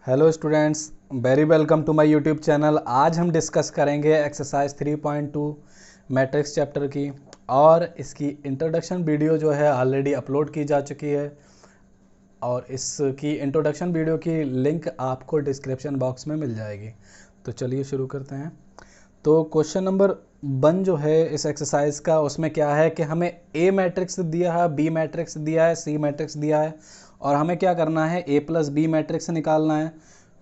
Hello students, very welcome to my YouTube channel. आज हम discuss करेंगे एक्सरसाइज 3.2 मैट्रिक्स चैप्टर की, और इसकी इंट्रोडक्शन वीडियो जो है ऑलरेडी अपलोड की जा चुकी है, और इसकी इंट्रोडक्शन वीडियो की लिंक आपको डिस्क्रिप्शन बॉक्स में मिल जाएगी। तो चलिए शुरू करते हैं। तो क्वेश्चन नंबर 1 जो है इस एक्सरसाइज का, उसमें क्या है कि हमें ए मैट्रिक्स दिया है, बी मैट्रिक्स दिया है, सी मैट्रिक्स दिया है, और हमें क्या करना है, ए प्लस बी मैट्रिक्स निकालना है।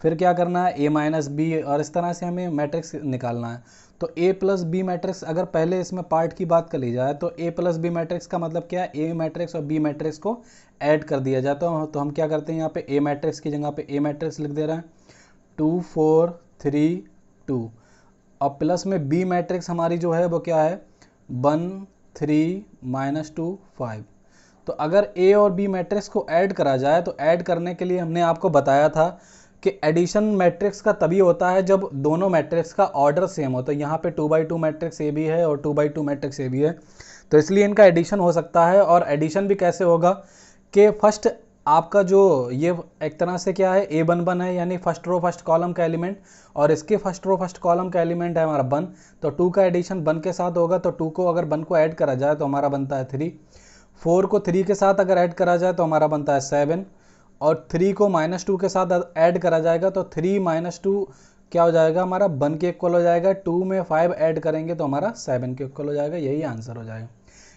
फिर क्या करना है, ए माइनस बी, और इस तरह से हमें मैट्रिक्स निकालना है। तो ए प्लस बी मैट्रिक्स, अगर पहले इसमें पार्ट की बात कर ली जाए तो ए प्लस बी मैट्रिक्स का मतलब क्या है, ए मैट्रिक्स और बी मैट्रिक्स को ऐड कर दिया जाता है। तो हम क्या करते हैं, यहाँ पे ए मैट्रिक्स की जगह पे ए मैट्रिक्स लिख दे रहे हैं, 2 4 3 2, और प्लस में बी मैट्रिक्स हमारी जो है वो क्या है, 1 3 -2 5। तो अगर ए और बी मैट्रिक्स को ऐड करा जाए, तो ऐड करने के लिए हमने आपको बताया था कि एडिशन मैट्रिक्स का तभी होता है जब दोनों मैट्रिक्स का ऑर्डर सेम हो। तो यहाँ पे 2x2 मैट्रिक्स ए भी है और 2x2 मैट्रिक्स ए भी है, तो इसलिए इनका एडिशन हो सकता है। और एडिशन भी कैसे होगा कि फर्स्ट आपका जो ये एक तरह से क्या है, A11 है, यानी फर्स्ट रो फर्स्ट कॉलम का एलिमेंट, और इसके फर्स्ट रो फर्स्ट कॉलम का एलिमेंट है हमारा 1। तो 2 का एडिशन 1 के साथ होगा, तो 2 को अगर 1 को ऐड करा जाए तो हमारा बनता है 3। 4 को 3 के साथ अगर ऐड करा जाए तो हमारा बनता है 7, और 3 को -2 के साथ ऐड करा जाएगा तो 3 -2 क्या हो जाएगा, हमारा 1 के इक्वल हो जाएगा। 2 में 5 ऐड करेंगे तो हमारा 7 के इक्वल हो जाएगा। यही आंसर हो जाएगा।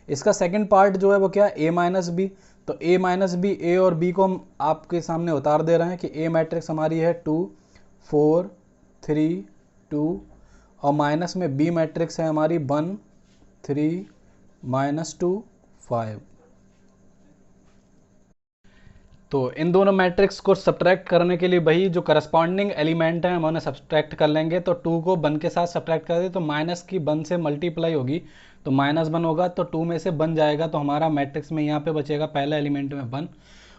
इसका सेकंड पार्ट जो है वो क्या है, ए माइनस बी। तो ए माइनस बी, ए और बी को हम आपके सामने उतार दे रहे हैं कि ए मैट्रिक्स हमारी है 2 4 3 2, और माइनस में बी मैट्रिक्स है हमारी 1 3 -2 5। तो इन दोनों मैट्रिक्स को सब्ट्रैक्ट करने के लिए वही जो करस्पॉन्डिंग एलिमेंट है हम उन्हें सब्ट्रैक्ट कर लेंगे। तो 2 को 1 के साथ सब्ट्रैक्ट कर दे तो माइनस की 1 से मल्टीप्लाई होगी, तो -1 होगा, तो 2 में से 1 जाएगा, तो हमारा मैट्रिक्स में यहाँ पे बचेगा पहला एलिमेंट में 1,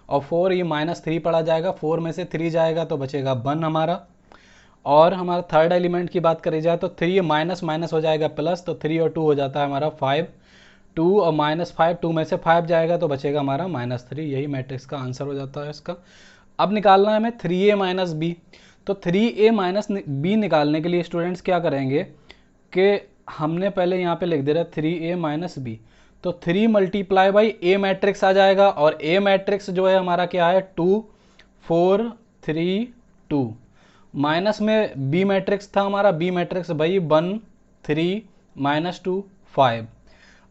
और 4 ये -3 पड़ा जाएगा, 4 में से 3 जाएगा तो बचेगा 1 हमारा। और हमारा थर्ड एलिमेंट की बात करी जाए तो 3 माइनस माइनस हो जाएगा प्लस, तो 3 और 2 हो जाता है हमारा 5। 2 और -5, 2 में से 5 जाएगा तो बचेगा हमारा -3। यही मैट्रिक्स का आंसर हो जाता है इसका। अब निकालना है हमें 3a माइनस बी। तो 3a माइनस बी निकालने के लिए स्टूडेंट्स क्या करेंगे कि हमने पहले यहाँ पे लिख दे रहा है 3a माइनस बी, तो 3 मल्टीप्लाई बाई ए मैट्रिक्स आ जाएगा, और ए मैट्रिक्स जो है हमारा क्या है, 2 4 3 2, माइनस में बी मैट्रिक्स था हमारा, बी मैट्रिक्स भाई 1 3 -2 5।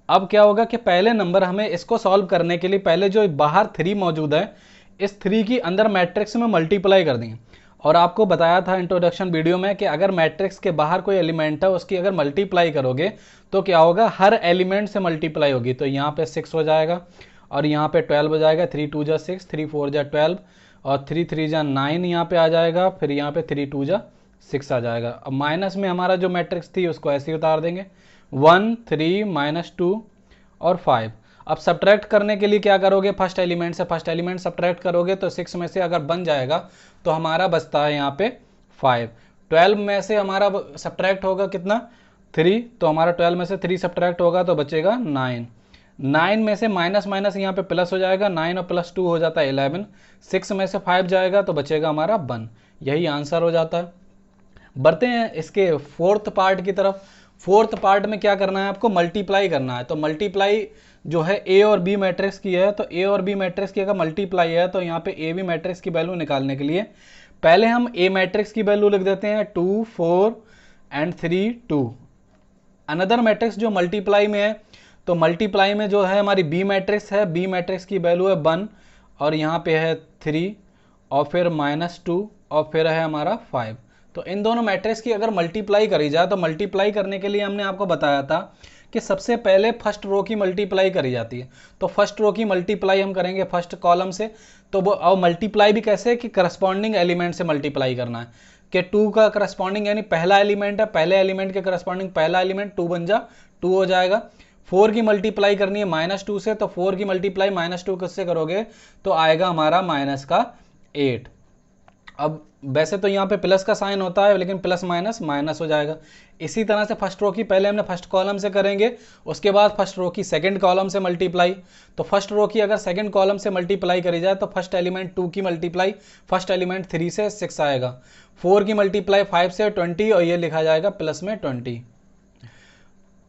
अब क्या होगा कि पहले नंबर हमें इसको सॉल्व करने के लिए पहले जो बाहर 3 मौजूद है, इस 3 की अंदर मैट्रिक्स में मल्टीप्लाई कर देंगे। और आपको बताया था इंट्रोडक्शन वीडियो में कि अगर मैट्रिक्स के बाहर कोई एलिमेंट है उसकी अगर मल्टीप्लाई करोगे तो क्या होगा, हर एलिमेंट से मल्टीप्लाई होगी। तो यहाँ पे 6 हो जाएगा, और यहाँ पे 12 हो जाएगा, 3 2 जा 6, 3 4 जा 12, और 3 3 जा 9 यहाँ पे आ जाएगा, फिर यहाँ पे 3 2 जा 6 आ जाएगा। अब माइनस में हमारा जो मैट्रिक्स थी उसको ऐसे ही उतार देंगे, 1 3 -2 और 5। अब सब्ट्रैक्ट करने के लिए क्या करोगे, फर्स्ट एलिमेंट से फर्स्ट एलिमेंट सब्ट्रैक्ट करोगे, तो 6 में से अगर बन जाएगा तो हमारा बचता है यहाँ पे 5। 12 में से हमारा सब्ट्रैक्ट होगा कितना, 3, तो हमारा 12 में से 3 सब्ट्रैक्ट होगा तो बचेगा 9। 9 में से माइनस माइनस यहाँ पे प्लस हो जाएगा, 9 और +2 हो जाता है 11। 6 में से 5 जाएगा तो बचेगा हमारा 1। यही आंसर हो जाता है। बढ़ते हैं इसके फोर्थ पार्ट की तरफ। फोर्थ पार्ट में क्या करना है, आपको मल्टीप्लाई करना है। तो मल्टीप्लाई जो है ए और बी मैट्रिक्स की है, तो ए और बी मैट्रिक्स की अगर मल्टीप्लाई है तो यहाँ पे ए बी मैट्रिक्स की वैल्यू निकालने के लिए पहले हम ए मैट्रिक्स की वैल्यू लिख देते हैं 2 4 एंड 3 2। अनदर मैट्रिक्स जो मल्टीप्लाई में है, तो मल्टीप्लाई में जो है हमारी बी मैट्रिक्स है, बी मैट्रिक्स की वैल्यू है 1, और यहाँ पे है 3, और फिर -2, और फिर है हमारा 5। तो इन दोनों मैट्रिक्स की अगर मल्टीप्लाई करी जाए, तो मल्टीप्लाई करने के लिए हमने आपको बताया था कि सबसे पहले फर्स्ट रो की मल्टीप्लाई करी जाती है। तो फर्स्ट रो की मल्टीप्लाई हम करेंगे फर्स्ट कॉलम से। तो वो और मल्टीप्लाई भी कैसे, कि करस्पॉन्डिंग एलिमेंट से मल्टीप्लाई करना है, कि 2 का करस्पॉन्डिंग यानी पहला एलिमेंट है, पहले एलिमेंट के करस्पॉन्डिंग पहला एलिमेंट 2 बन जा 2 हो जाएगा। 4 की मल्टीप्लाई करनी है -2 से, तो 4 की मल्टीप्लाई -2 किससे करोगे तो आएगा हमारा -8। अब वैसे तो यहाँ पे प्लस का साइन होता है, लेकिन प्लस माइनस माइनस हो जाएगा। इसी तरह से फर्स्ट रो की पहले हमने फर्स्ट कॉलम से करेंगे, उसके बाद फर्स्ट रो की सेकंड कॉलम से मल्टीप्लाई। तो फर्स्ट रो की अगर सेकंड कॉलम से मल्टीप्लाई करी जाए तो फर्स्ट एलिमेंट 2 की मल्टीप्लाई फर्स्ट एलिमेंट 3 से 6 आएगा, 4 की मल्टीप्लाई 5 से 20, और ये लिखा जाएगा प्लस में 20।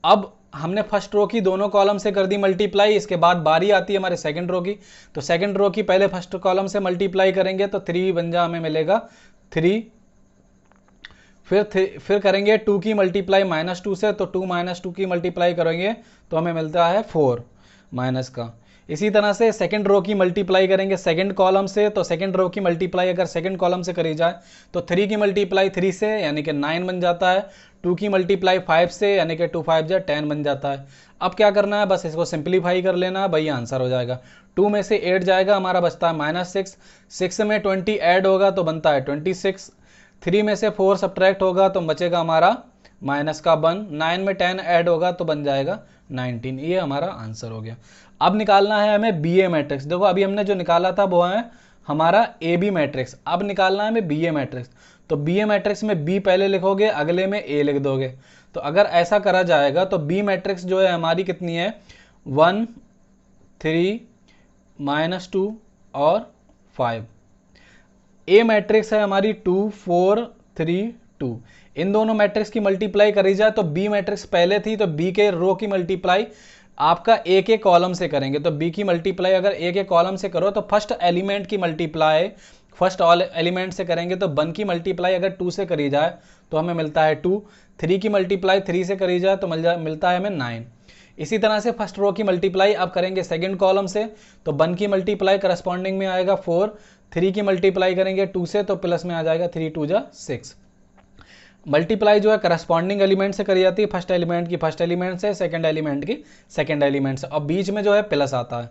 अब हमने फर्स्ट रो की दोनों कॉलम से कर दी मल्टीप्लाई, इसके बाद बारी आती है हमारे सेकंड रो की। तो सेकंड रो की पहले फर्स्ट कॉलम से मल्टीप्लाई करेंगे तो 3 बन जा हमें मिलेगा 3। फिर करेंगे 2 की मल्टीप्लाई -2 से, तो 2 - 2 की मल्टीप्लाई करेंगे तो हमें मिलता है 4 माइनस का। इसी तरह से सेकंड रो की मल्टीप्लाई करेंगे सेकंड कॉलम से, तो सेकंड रो की मल्टीप्लाई अगर सेकंड कॉलम से करी जाए तो 3 की मल्टीप्लाई 3 से यानी कि 9 बन जाता है, 2 की मल्टीप्लाई 5 से यानी कि 2 5 जा 10 बन जाता है। अब क्या करना है, बस इसको सिंप्लीफाई कर लेना है, भाई आंसर हो जाएगा। 2 में से 8 जाएगा, हमारा बचता है -6, 6 में 20 ऐड होगा तो बनता है 26, 3 में से 4 सब्ट्रैक्ट होगा तो बचेगा हमारा माइनस का 1, 9 में 10 ऐड होगा तो बन जाएगा 19। ये हमारा आंसर हो गया। अब निकालना है हमें बी ए मैट्रिक्स। देखो अभी हमने जो निकाला था वो है हमारा ए बी मैट्रिक्स, अब निकालना है हमें बी ए मैट्रिक्स। तो बी ए मैट्रिक्स में बी पहले लिखोगे, अगले में ए लिख दोगे। तो अगर ऐसा करा जाएगा तो बी मैट्रिक्स जो है हमारी कितनी है, 1 3 -2 और 5। ए मैट्रिक्स है हमारी 2 4 3 2। इन दोनों मैट्रिक्स की मल्टीप्लाई करी जाए तो बी मैट्रिक्स पहले थी, तो बी के रो की मल्टीप्लाई आपका ए के कॉलम से करेंगे। तो बी की मल्टीप्लाई अगर ए के कॉलम से करो तो फर्स्ट एलिमेंट की मल्टीप्लाई फर्स्ट ऑल एलिमेंट से करेंगे। तो 1 की मल्टीप्लाई अगर 2 से करी जाए तो हमें मिलता है 2, 3 की मल्टीप्लाई 3 से करी जाए तो मिलता है हमें 9। इसी तरह से फर्स्ट रो की मल्टीप्लाई अब करेंगे सेकंड कॉलम से, तो 1 की मल्टीप्लाई करस्पॉन्डिंग में आएगा 4, 3 की मल्टीप्लाई करेंगे 2 से तो प्लस में आ जाएगा 3 2 जा 6। मल्टीप्लाई जो है करस्पॉन्डिंग एलिमेंट से करी जाती है, फर्स्ट एलिमेंट की फर्स्ट एलिमेंट से, सेकंड एलिमेंट की सेकंड एलिमेंट से, और बीच में जो है प्लस आता है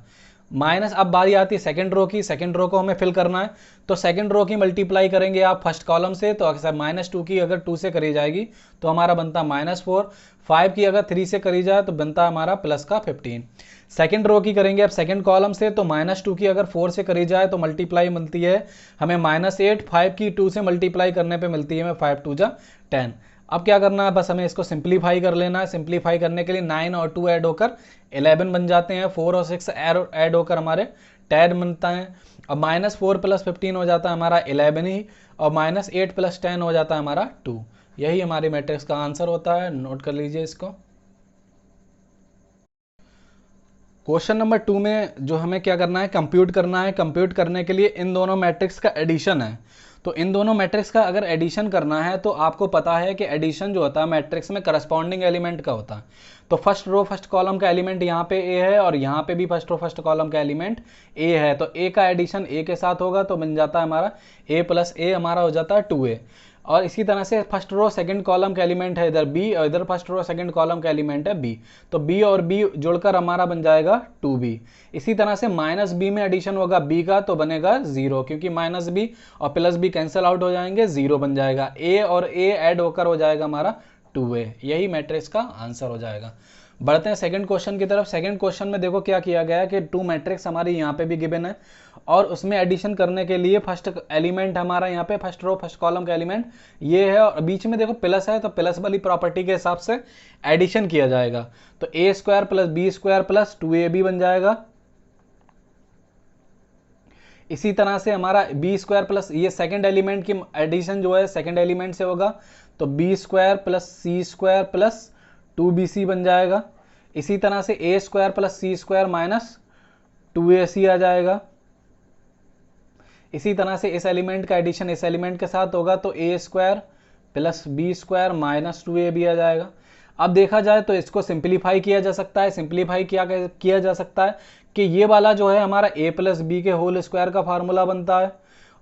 माइनस। अब बारी आती है सेकंड रो की, सेकंड रो को हमें फिल करना है। तो सेकंड रो की मल्टीप्लाई करेंगे आप फर्स्ट कॉलम से, तो अक्सर -2 की अगर 2 से करी जाएगी तो हमारा बनता है -4, 5 की अगर 3 से करी जाए तो बनता है हमारा प्लस का 15। सेकंड रो की करेंगे अब सेकंड कॉलम से, तो -2 की अगर 4 से करी जाए तो मल्टीप्लाई मिलती है हमें -8, 5 की 2 से मल्टीप्लाई करने पे मिलती है हमें 5 2 जा 10। अब क्या करना है, बस हमें इसको सिंप्लीफाई कर लेना है। सिंप्लीफाई करने के लिए 9 और 2 ऐड होकर 11 बन जाते हैं, 4 और 6 ऐड होकर हमारे 10 बनता है। और -4 + 15 हो जाता है हमारा 11 ही, और -8 + 10 हो जाता है हमारा 2। यही हमारे मैट्रिक्स का आंसर होता है, नोट कर लीजिए इसको। क्वेश्चन नंबर 2 में जो हमें क्या करना है, कंप्यूट करना है। कंप्यूट करने के लिए इन दोनों मैट्रिक्स का एडिशन है। तो इन दोनों मैट्रिक्स का अगर एडिशन करना है तो आपको पता है कि एडिशन जो होता है मैट्रिक्स में करस्पॉन्डिंग एलिमेंट का होता है। तो फर्स्ट रो फर्स्ट कॉलम का एलिमेंट यहाँ पे ए है, और यहाँ पे भी फर्स्ट रो फर्स्ट कॉलम का एलिमेंट ए है। तो ए का एडिशन ए के साथ होगा तो बन जाता है हमारा ए + ए, हमारा हो जाता है 2a। और इसी तरह से फर्स्ट रो सेकंड कॉलम का एलिमेंट है इधर बी, और इधर फर्स्ट रो सेकंड कॉलम का एलिमेंट है बी। तो बी और बी जुड़कर हमारा बन जाएगा 2b। इसी तरह से -b में एडिशन होगा b का तो बनेगा 0, क्योंकि -b और +b कैंसिल आउट हो जाएंगे, 0 बन जाएगा। a और a ऐड होकर हो जाएगा हमारा 2a। यही मैट्रिक्स का आंसर हो जाएगा। बढ़ते हैं सेकंड क्वेश्चन की तरफ। सेकंड क्वेश्चन में देखो क्या किया गया है कि 2 मैट्रिक्स हमारी यहाँ पे भी गिवन है, और उसमें एडिशन करने के लिए फर्स्ट एलिमेंट हमारा यहाँ पे फर्स्ट रो फर्स्ट कॉलम का एलिमेंट ये है, और बीच में देखो प्लस है, तो प्लस वाली प्रॉपर्टी के हिसाब से एडिशन किया जाएगा। तो a² + b² + 2ab बन जाएगा। इसी तरह से हमारा b² प्लस ये सेकंड एलिमेंट की एडिशन जो है सेकंड एलिमेंट से होगा, तो b² + c² + 2bc बन जाएगा। इसी तरह से a² + c² - 2ac आ जाएगा। इसी तरह से इस एलिमेंट का एडिशन इस एलिमेंट के साथ होगा तो a² + b² - 2ab आ जाएगा। अब देखा जाए तो इसको सिंप्लीफाई किया जा सकता है। सिंप्लीफाई किया जा सकता है कि ये वाला जो है हमारा a + b के होल स्क्वायर का फार्मूला बनता है,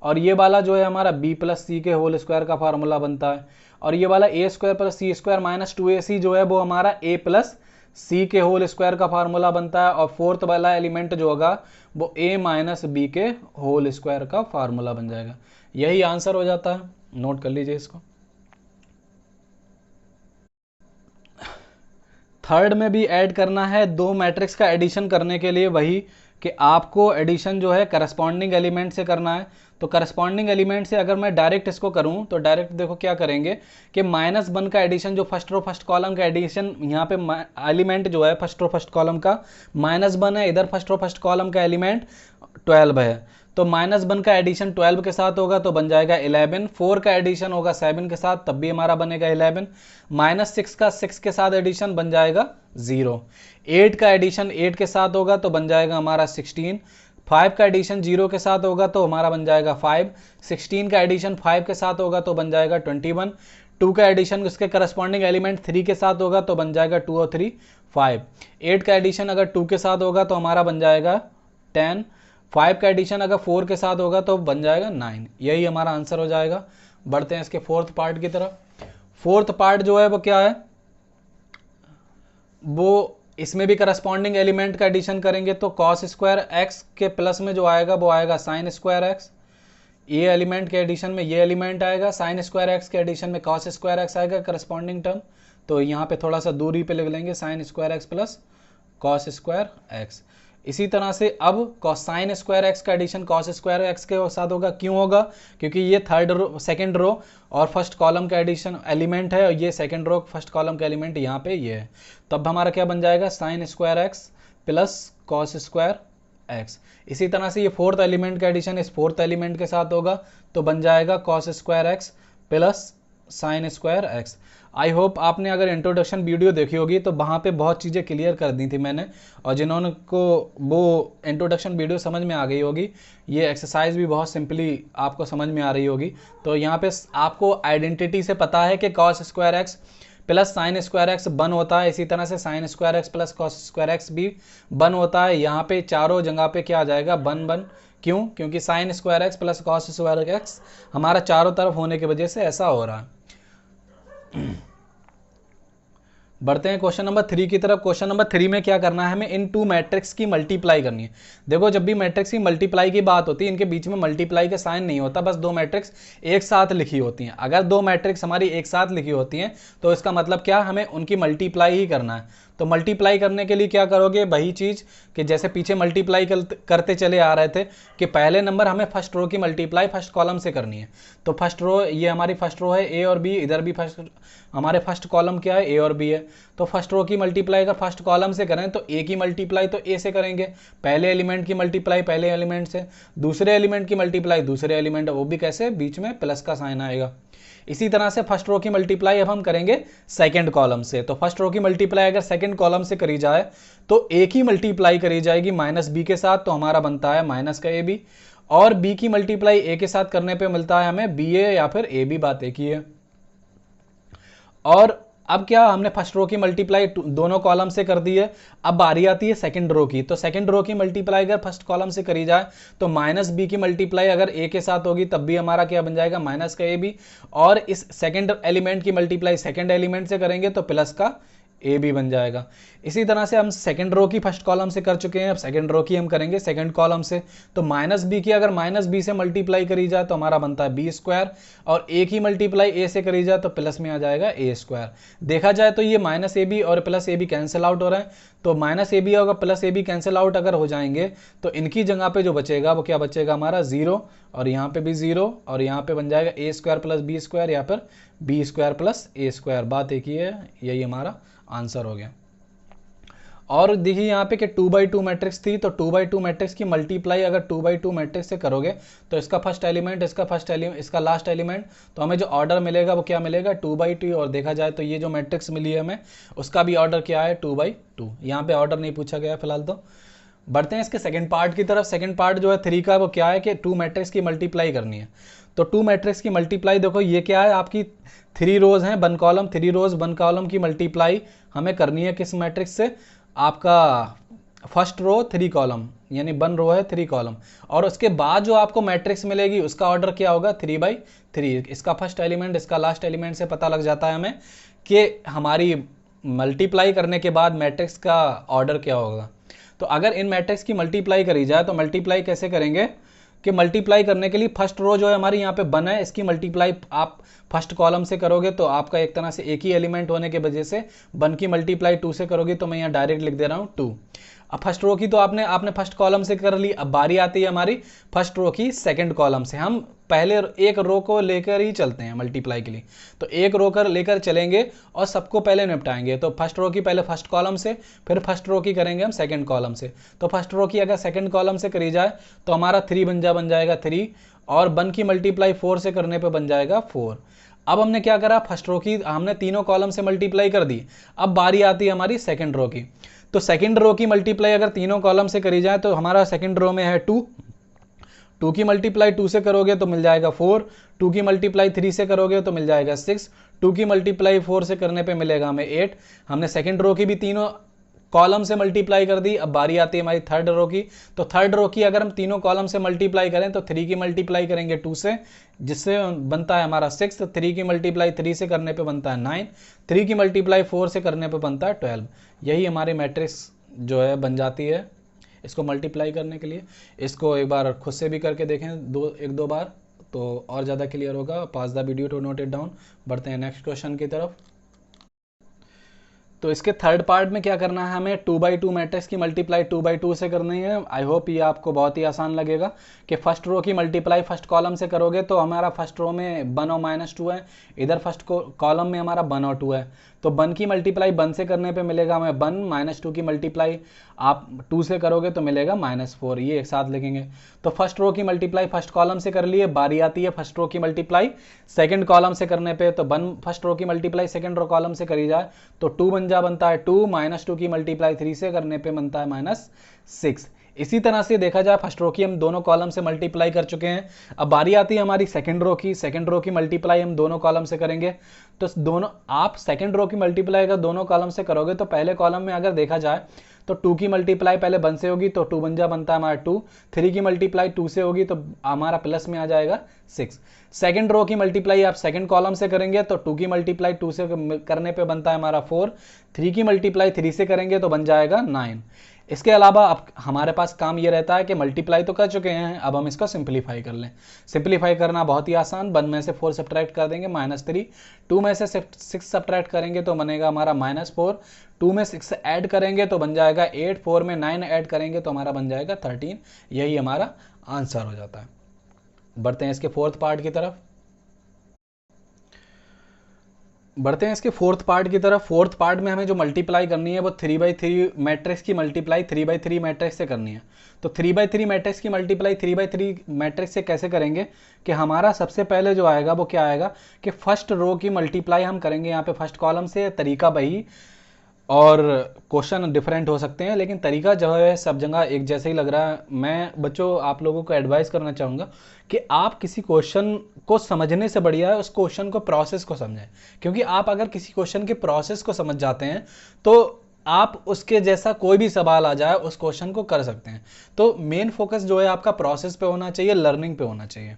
और ये वाला जो है हमारा b + c के होल स्क्वायर का फार्मूला बनता है, और ये वाला a² + c² - 2ac जो है वो हमारा a + c के होल स्क्वायर का फार्मूला बनता है, और फोर्थ वाला एलिमेंट जो होगा वो a - b के होल स्क्वायर का फार्मूला बन जाएगा। यही आंसर हो जाता है, नोट कर लीजिए इसको। थर्ड में भी ऐड करना है। 2 मैट्रिक्स का एडिशन करने के लिए वही कि आपको एडिशन जो है करस्पॉन्डिंग एलिमेंट से करना है। तो करस्पॉन्डिंग एलिमेंट से अगर मैं डायरेक्ट इसको करूं तो डायरेक्ट देखो क्या करेंगे कि -1 का एडिशन, जो फर्स्ट रो फर्स्ट कॉलम का एडिशन, यहाँ पे एलिमेंट जो है फर्स्ट रो फर्स्ट कॉलम का -1 है, इधर फर्स्ट रो फर्स्ट कॉलम का एलिमेंट 12 है। तो -1 का एडिशन 12 के साथ होगा तो बन जाएगा 11। 4 का एडिशन होगा 7 के साथ तब भी हमारा बनेगा 11। -6 का 6 के साथ एडिशन बन जाएगा 0। 8 का एडिशन 8 के साथ होगा तो बन जाएगा हमारा 16। 5 का एडिशन 0 के साथ होगा तो हमारा बन जाएगा 5। 16 का एडिशन 5 के साथ होगा तो बन जाएगा 21। 2 का एडिशन उसके करस्पॉन्डिंग एलिमेंट 3 के साथ होगा तो बन जाएगा 2 और 3 5। 8 का एडिशन अगर 2 के साथ होगा तो हमारा बन जाएगा 10। 5 का एडिशन अगर 4 के साथ होगा तो बन जाएगा 9। यही हमारा आंसर हो जाएगा। बढ़ते हैं इसके फोर्थ पार्ट की तरफ। फोर्थ पार्ट जो है वो क्या है, वो इसमें भी करस्पॉन्डिंग एलिमेंट का एडिशन करेंगे तो cos स्क्वायर एक्स के प्लस में जो आएगा वो आएगा sin स्क्वायर एक्स। ये एलिमेंट के एडिशन में ये एलिमेंट आएगा, sin स्क्वायर एक्स के एडिशन में cos स्क्वायर एक्स आएगा करस्पॉन्डिंग टर्म। तो यहाँ पे थोड़ा सा दूरी पे लिख लेंगे sin square x plus cos square x. इसी तरह से अब sin स्क्वायर एक्स का एडिशन cos स्क्वायर एक्स के साथ होगा। क्यों होगा? क्योंकि ये सेकंड रो और फर्स्ट कॉलम का एडिशन एलिमेंट है और ये सेकंड रो फर्स्ट कॉलम का एलिमेंट यहाँ पे ये है। तब हमारा क्या बन जाएगा sin square x plus cos square x. इसी तरह से ये फोर्थ एलिमेंट का एडिशन इस फोर्थ एलिमेंट के साथ होगा तो बन जाएगा cos square x plus sin square x. I hope आपने अगर इंट्रोडक्शन वीडियो देखी होगी तो वहाँ पे बहुत चीज़ें क्लियर कर दी थी मैंने, और जिन्होंने को वो इंट्रोडक्शन वीडियो समझ में आ गई होगी, ये एक्सरसाइज भी बहुत सिंपली आपको समझ में आ रही होगी। तो यहाँ पे आपको आइडेंटिटी से पता है कि cos square x plus sin square x बन होता है, इसी तरह से sin square x plus cos square x भी बन होता है। यहाँ पे चारों जगह पे क्या आ जाएगा, बन। क्यों? क्योंकि sin square x plus cos square x हमारा चारों तरफ होने की वजह से ऐसा हो रहा है। बढ़ते हैं क्वेश्चन नंबर 3 की तरफ। क्वेश्चन नंबर 3 में क्या करना है, हमें इन टू मैट्रिक्स की मल्टीप्लाई करनी है। देखो जब भी मैट्रिक्स की मल्टीप्लाई की बात होती है, इनके बीच में मल्टीप्लाई का साइन नहीं होता, बस दो मैट्रिक्स एक साथ लिखी होती हैं। अगर दो मैट्रिक्स हमारी एक साथ लिखी होती हैं तो इसका मतलब क्या, हमें उनकी मल्टीप्लाई ही करना है। तो मल्टीप्लाई करने के लिए क्या करोगे, वही चीज़ कि जैसे पीछे मल्टीप्लाई करते चले आ रहे थे कि पहले नंबर हमें फर्स्ट रो की मल्टीप्लाई फर्स्ट कॉलम से करनी है। तो फर्स्ट रो, ये हमारी फर्स्ट रो है ए और बी, इधर भी हमारे फर्स्ट कॉलम क्या है, ए और बी है। तो फर्स्ट रो की मल्टीप्लाई अगर फर्स्ट कॉलम से करें तो ए की मल्टीप्लाई तो ए से करेंगे, पहले एलिमेंट की मल्टीप्लाई पहले एलिमेंट से, दूसरे एलिमेंट की मल्टीप्लाई दूसरे एलिमेंट, वो भी कैसे, बीच में प्लस का साइन आएगा। इसी तरह से फर्स्ट रो की मल्टीप्लाई अब हम करेंगे सेकंड कॉलम से। तो फर्स्ट रो की मल्टीप्लाई अगर सेकंड कॉलम से करी जाए तो ए की मल्टीप्लाई करी जाएगी माइनस बी के साथ, तो हमारा बनता है माइनस का ए बी, और बी की मल्टीप्लाई ए के साथ करने पे मिलता है हमें बी ए या फिर ए बी, बात एक ही है। और अब क्या, हमने फर्स्ट रो की मल्टीप्लाई दोनों कॉलम से कर दी है, अब बारी आती है सेकंड रो की। तो सेकंड रो की मल्टीप्लाई अगर फर्स्ट कॉलम से करी जाए तो माइनस बी की मल्टीप्लाई अगर ए के साथ होगी तब भी हमारा क्या बन जाएगा, माइनस का ए बी, और इस सेकंड एलिमेंट की मल्टीप्लाई सेकंड एलिमेंट से करेंगे तो प्लस का ए बी बन जाएगा। इसी तरह से हम सेकंड रो की फर्स्ट कॉलम से कर चुके हैं, अब सेकंड रो की हम करेंगे सेकंड कॉलम से। तो माइनस बी की अगर माइनस बी से मल्टीप्लाई करी जाए तो हमारा बनता है बी स्क्वायर, और ए की मल्टीप्लाई ए से करी जाए तो प्लस में आ जाएगा ए स्क्वायर। देखा जाए तो ये माइनस ए बी और plus A B cancel out हो रहा है, तो माइनस ए बी और plus A B cancel out अगर हो जाएंगे तो इनकी जगह पे जो बचेगा वो क्या बचेगा हमारा, जीरो, और यहाँ पे भी जीरो, और यहाँ पे बन जाएगा ए स्क्वायर प्लस बी स्क्वायर या फिर बी स्क्वायर प्लस ए स्क्वायर, बात एक ही है, यही हमारा आंसर हो गया। और देखिए यहाँ पे कि 2/2 मैट्रिक्स थी, तो 2/2 मैट्रिक्स की मल्टीप्लाई अगर 2/2 मैट्रिक्स से करोगे तो इसका फर्स्ट एलिमेंट, इसका लास्ट एलिमेंट, तो हमें जो ऑर्डर मिलेगा वो क्या मिलेगा, 2/2। और देखा जाए तो ये जो मैट्रिक्स मिली है हमें उसका भी ऑर्डर क्या है, 2/2। यहाँ पे ऑर्डर नहीं पूछा गया फिलहाल। तो बढ़ते हैं इसके सेकंड पार्ट की तरफ। सेकंड पार्ट जो है 3 का वो क्या है कि 2 मैट्रिक्स की मल्टीप्लाई करनी है। तो 2 मैट्रिक्स की मल्टीप्लाई देखो ये क्या है, आपकी 3 रोज हैं, 1 कॉलम, 3 रोज 1 कॉलम की मल्टीप्लाई हमें करनी है किस मैट्रिक्स से, आपका फर्स्ट रो 3 कॉलम, यानी 1 रो है 3 कॉलम, और उसके बाद जो आपको मैट्रिक्स मिलेगी उसका ऑर्डर क्या होगा, 3/3। इसका फर्स्ट एलिमेंट इसका लास्ट एलिमेंट से पता लग जाता है हमें कि हमारी मल्टीप्लाई करने के बाद मैट्रिक्स का ऑर्डर क्या होगा। तो अगर इन मैट्रिक्स की मल्टीप्लाई करी जाए तो मल्टीप्लाई कैसे करेंगे कि मल्टीप्लाई करने के लिए फर्स्ट रो जो है हमारी यहाँ पे 1 है, इसकी मल्टीप्लाई आप फर्स्ट कॉलम से करोगे तो आपका एक तरह से एक ही एलिमेंट होने की वजह से 1 की मल्टीप्लाई 2 से करोगे, तो मैं यहाँ डायरेक्ट लिख दे रहा हूँ 2। अब फर्स्ट रो की तो आपने आपने फर्स्ट कॉलम से कर ली, अब बारी आती है हमारी फर्स्ट रो की सेकंड कॉलम से। हम पहले एक रो को लेकर ही चलते हैं मल्टीप्लाई के लिए, तो एक रो कर लेकर चलेंगे और सबको पहले निपटाएंगे। तो फर्स्ट रो की पहले फर्स्ट कॉलम से, फिर फर्स्ट रो की करेंगे हम सेकंड कॉलम से। तो फर्स्ट रो की अगर सेकंड कॉलम से करी जाए तो हमारा 3 बन जाएगा 3, और 1 की मल्टीप्लाई 4 से करने पे बन जाएगा 4। अब हमने क्या करा, फर्स्ट रो की हमने तीनों कॉलम से मल्टीप्लाई कर दी। अब बारी आती है हमारी सेकंड रो की, तो सेकंड रो की मल्टीप्लाई अगर तीनों कॉलम से करी जाए तो हमारा सेकंड रो में है 2, 2 की मल्टीप्लाई 2 से करोगे तो मिल जाएगा 4, 2 की मल्टीप्लाई 3 से करोगे तो मिल जाएगा 6, 2 की मल्टीप्लाई 4 से करने पे मिलेगा हमें 8। हमने सेकंड रो की भी तीनों कॉलम से मल्टीप्लाई कर दी। अब बारी आती है हमारी थर्ड रो की, तो थर्ड रो की अगर हम तीनों कॉलम से मल्टीप्लाई करें तो 3 की मल्टीप्लाई करेंगे 2 से, जिससे बनता है हमारा 6, 3 की मल्टीप्लाई 3 से करने पे बनता है 9, 3 की मल्टीप्लाई 4 से करने पे बनता है 12। यही हमारी मैट्रिक्स जो है बन जाती है इसको मल्टीप्लाई करने के लिए। इसको एक बार खुद से भी करके देखें एक दो बार, तो और ज़्यादा क्लियर होगा। Pause the video to note it down. बढ़ते हैं नेक्स्ट क्वेश्चन की तरफ। तो इसके थर्ड पार्ट में क्या करना है, हमें 2x2 मैट्रिक्स की मल्टीप्लाई 2x2 से करनी है। आई होप ये आपको बहुत ही आसान लगेगा कि फर्स्ट रो की मल्टीप्लाई फर्स्ट कॉलम से करोगे तो हमारा फर्स्ट रो में 1 और -2 है, इधर फर्स्ट कॉलम में हमारा 1 और 2 है, तो 1 की मल्टीप्लाई 1 से करने पे मिलेगा हमें 1, -2 की मल्टीप्लाई आप 2 से करोगे तो मिलेगा -4। ये एक साथ लिखेंगे। तो फर्स्ट रो की मल्टीप्लाई फर्स्ट कॉलम से कर लिए, बारी आती है फर्स्ट रो की मल्टीप्लाई सेकंड कॉलम से करने पे, तो 1 फर्स्ट रो की मल्टीप्लाई सेकंड रो कॉलम से करी जाए तो 2 बनता है 2, -2 की मल्टीप्लाई 3 से करने पे बनता है -6। इसी तरह से देखा जाए फर्स्ट रो की हम दोनों कॉलम से मल्टीप्लाई कर चुके हैं। अब बारी आती है हमारी सेकंड रो की मल्टीप्लाई हम दोनों कॉलम से करेंगे। तो दोनों आप सेकंड रो की मल्टीप्लाई अगर दोनों कॉलम से करोगे तो पहले कॉलम में अगर देखा जाए तो 2 की मल्टीप्लाई पहले 1 से होगी तो 2 बनता है हमारा 2, 3 की मल्टीप्लाई 2 से होगी तो हमारा प्लस में आ जाएगा 6। सेकंड रो की मल्टीप्लाई आप सेकंड कॉलम से करेंगे तो 2 की मल्टीप्लाई 2 से करने पे बनता है हमारा 4, 3 की मल्टीप्लाई 3 से करेंगे तो बन जाएगा 9। इसके अलावा अब हमारे पास काम ये रहता है कि मल्टीप्लाई तो कर चुके हैं, अब हम इसको सिंपलीफाई कर लें। सिंपलीफाई करना बहुत ही आसान, 1 में से 4 सब्ट्रैक्ट कर देंगे -3, 2 में से 6 सब्ट्रैक्ट करेंगे तो बनेगा हमारा -4, 2 में 6 ऐड करेंगे तो बन जाएगा 8, 4 में 9 ऐड करेंगे तो हमारा बन जाएगा 13। यही हमारा आंसर हो जाता है। बढ़ते हैं इसके फोर्थ पार्ट की तरफ। फोर्थ पार्ट में हमें जो मल्टीप्लाई करनी है वो 3x3 मैट्रिक्स की मल्टीप्लाई 3x3 मैट्रिक्स से करनी है। तो 3x3 मैट्रिक्स की मल्टीप्लाई 3x3 मैट्रिक्स से कैसे करेंगे कि हमारा सबसे पहले जो आएगा वो क्या आएगा कि फर्स्ट रो की मल्टीप्लाई हम करेंगे यहाँ पे फर्स्ट कॉलम से। तरीका वही और क्वेश्चन डिफरेंट हो सकते हैं, लेकिन तरीका जो है सब जगह एक जैसे ही लग रहा है। मैं बच्चों आप लोगों को एडवाइस करना चाहूँगा कि आप किसी क्वेश्चन को समझने से बढ़िया है उस क्वेश्चन को प्रोसेस को समझें, क्योंकि आप अगर किसी क्वेश्चन के प्रोसेस को समझ जाते हैं तो आप उसके जैसा कोई भी सवाल आ जाए उस क्वेश्चन को कर सकते हैं। तो मेन फोकस जो है आपका प्रोसेस पे होना चाहिए, लर्निंग पे होना चाहिए।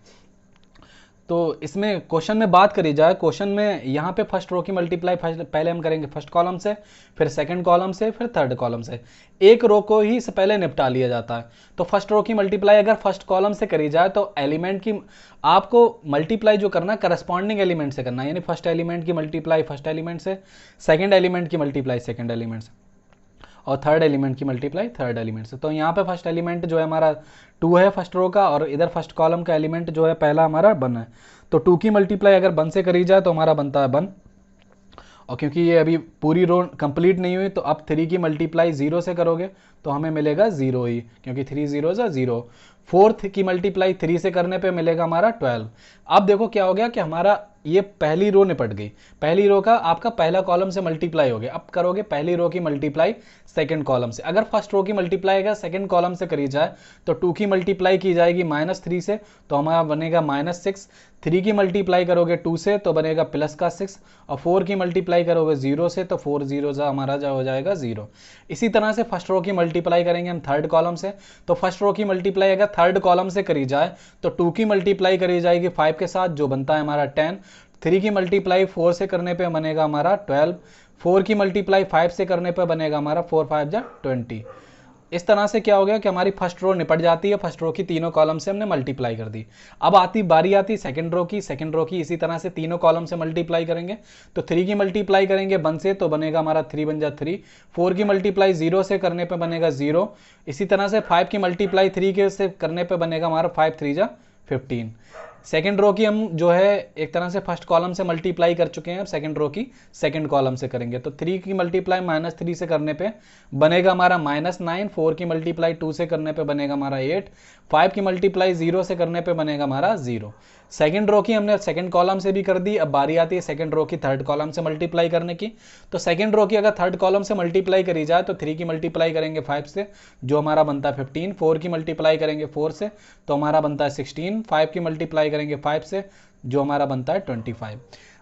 तो इसमें क्वेश्चन में बात करी जाए, क्वेश्चन में यहाँ पे फर्स्ट रो की मल्टीप्लाई पहले हम करेंगे फर्स्ट कॉलम से, फिर सेकंड कॉलम से, फिर थर्ड कॉलम से। एक रो को ही से पहले निपटा लिया जाता है। तो फर्स्ट रो की मल्टीप्लाई अगर फर्स्ट कॉलम से करी जाए तो एलिमेंट की आपको मल्टीप्लाई जो करना करस्पॉन्डिंग एलिमेंट से करना है, यानी फर्स्ट एलिमेंट की मल्टीप्लाई फर्स्ट एलिमेंट से, सेकेंड एलिमेंट की मल्टीप्लाई सेकेंड एलिमेंट से, और थर्ड एलिमेंट की मल्टीप्लाई थर्ड एलिमेंट से। तो यहाँ पे फर्स्ट एलिमेंट जो है हमारा 2 है फर्स्ट रो का, और इधर फर्स्ट कॉलम का एलिमेंट जो है पहला हमारा 1 है। तो 2 की मल्टीप्लाई अगर 1 से करी जाए तो हमारा बनता है 1, और क्योंकि ये अभी पूरी रो कंप्लीट नहीं हुई तो अब 3 की मल्टीप्लाई 0 से करोगे तो हमें मिलेगा 0 ही, क्योंकि 3 0 0। फोर्थ की मल्टीप्लाई 3 से करने पे मिलेगा हमारा 12। अब देखो क्या हो गया कि हमारा ये पहली रो निपट गई, पहली रो का आपका पहला कॉलम से मल्टीप्लाई हो गया। अब करोगे पहली रो की मल्टीप्लाई सेकंड कॉलम से। अगर फर्स्ट रो की मल्टीप्लाई अगर सेकंड कॉलम से करी जाए तो 2 की मल्टीप्लाई की जाएगी -3 से तो हमारा बनेगा -6, 3 की मल्टीप्लाई करोगे 2 से तो बनेगा प्लस का 6, और 4 की मल्टीप्लाई करोगे 0 से तो 4 0 हमारा जो हो जाएगा 0। इसी तरह से फर्स्ट रो की मल्टीप्लाई करेंगे हम थर्ड कॉलम से। तो फर्स्ट रो की मल्टीप्लाई अगर थर्ड कॉलम से करी जाए तो 2 की मल्टीप्लाई करी जाएगी 5 के साथ जो बनता है हमारा 10, 3 की मल्टीप्लाई 4 से करने पे बनेगा हमारा 12, 4 की मल्टीप्लाई 5 से करने पे बनेगा हमारा 4 5 जा 20। इस तरह से क्या हो गया कि हमारी फर्स्ट रो निपट जाती है, फर्स्ट रो की तीनों कॉलम से हमने मल्टीप्लाई कर दी। अब बारी आती सेकंड रो की, सेकंड रो की इसी तरह से तीनों कॉलम से मल्टीप्लाई करेंगे। तो 3 की मल्टीप्लाई करेंगे 1 से तो बनेगा हमारा 3 बन जा 3, 4 की मल्टीप्लाई 0 से करने पे बनेगा 0, इसी तरह से 5 की मल्टीप्लाई 3 के से करने पे बनेगा हमारा 5 3 जा 15। सेकंड रो की हम जो है एक तरह से फर्स्ट कॉलम से मल्टीप्लाई कर चुके हैं, अब सेकंड रो की सेकंड कॉलम से करेंगे। तो 3 की मल्टीप्लाई -3 से करने पे बनेगा हमारा -9, 4 की मल्टीप्लाई 2 से करने पे बनेगा हमारा 8, 5 की मल्टीप्लाई 0 से करने पे बनेगा हमारा 0। सेकंड रो की हमने सेकंड कॉलम से भी कर दी, अब बारी आती है सेकंड रो की थर्ड कॉलम से मल्टीप्लाई करने की। तो सेकंड रो की अगर थर्ड कॉलम से मल्टीप्लाई करी जाए तो 3 की मल्टीप्लाई करेंगे 5 से, जो हमारा बनता है 15, 4 की मल्टीप्लाई करेंगे 4 से तो हमारा बनता है 16, 5 की मल्टीप्लाई करेंगे 5 से जो हमारा बनता है 25।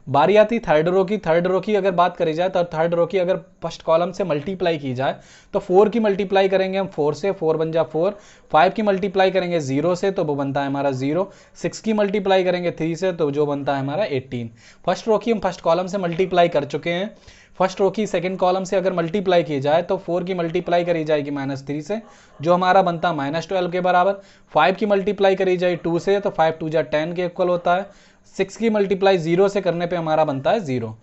बारी आती थर्ड रो की, थर्ड रो की अगर बात करी जाए तो थर्ड रो की अगर फर्स्ट कॉलम से मल्टीप्लाई की जाए तो 4 की मल्टीप्लाई करेंगे हम 4 से, 4 बन जा 4, 5 की मल्टीप्लाई करेंगे 0 से तो वो बनता है हमारा 0, 6 की मल्टीप्लाई करेंगे 3 से तो जो बनता है हमारा 18। फर्स्ट रो की हम फर्स्ट कॉलम से मल्टीप्लाई कर चुके हैं। फर्स्ट रो की सेकंड कॉलम से अगर मल्टीप्लाई की जाए तो 4 की मल्टीप्लाई करी जाएगी -3 से जो हमारा बनता है -12 के बराबर, 5 की मल्टीप्लाई करी जाए 2 से तो 5 2 जा 10 के इक्वल होता है, 6 की मल्टीप्लाई 0 से करने पे हमारा बनता है 0।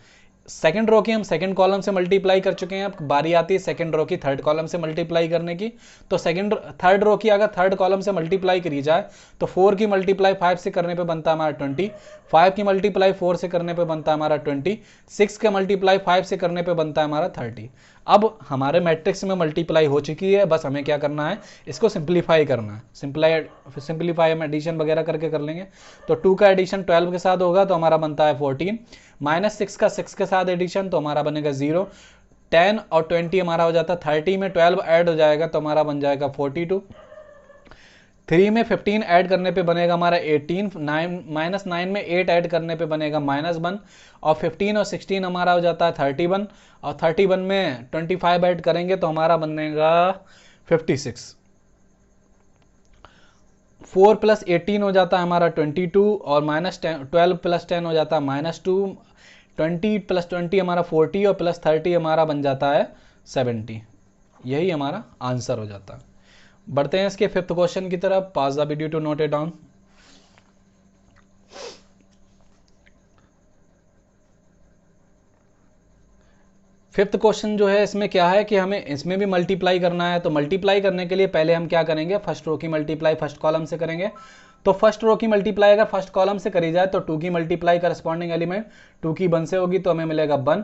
सेकंड रो की हम सेकंड कॉलम से मल्टीप्लाई कर चुके हैं, अब बारी आती है सेकंड रो की थर्ड कॉलम से मल्टीप्लाई करने की। तो थर्ड रो की अगर थर्ड कॉलम से मल्टीप्लाई करी जाए तो 4 की मल्टीप्लाई 5 से करने पे बनता है हमारा 20, 5 की मल्टीप्लाई 4 से करने पे बनता है हमारा 20, 6 का मल्टीप्लाई 5 से करने पे बनता है हमारा 30। अब हमारे मैट्रिक्स में मल्टीप्लाई हो चुकी है, बस हमें क्या करना है, इसको सिंप्लीफाई करना है। सिंप्लीफाई हम एडिशन वगैरह करके कर लेंगे। तो 2 का एडिशन 12 के साथ होगा तो हमारा बनता है 14, -6 का 6 के साथ एडिशन तो हमारा बनेगा 0, 10 और 20 हमारा हो जाता है 30 में 12 ऐड हो जाएगा तो हमारा बन जाएगा 42, 3 में 15 ऐड करने पे बनेगा हमारा 18, -9 में 8 ऐड करने पे बनेगा -1 और 15 और 16 हमारा हो जाता है 31 और 31 में 25 ऐड करेंगे तो हमारा बनेगा 56। 4 + 18 हो जाता है हमारा 22 और -12 + 10 हो जाता है -2, 20 + 20 हमारा 40 और +30 हमारा बन जाता है 70। यही हमारा आंसर हो जाता है। बढ़ते हैं इसके फिफ्थ क्वेश्चन की तरफ। Pause the video to note it down. Fifth question जो है इसमें क्या है कि हमें इसमें भी मल्टीप्लाई करना है। तो मल्टीप्लाई करने के लिए पहले हम क्या करेंगे, फर्स्ट रो की मल्टीप्लाई फर्स्ट कॉलम से करेंगे। तो फर्स्ट रो की मल्टीप्लाई अगर फर्स्ट कॉलम से करी जाए तो 2 की मल्टीप्लाई करस्पॉन्डिंग एलिमेंट 2 की 1 से होगी तो हमें मिलेगा 1।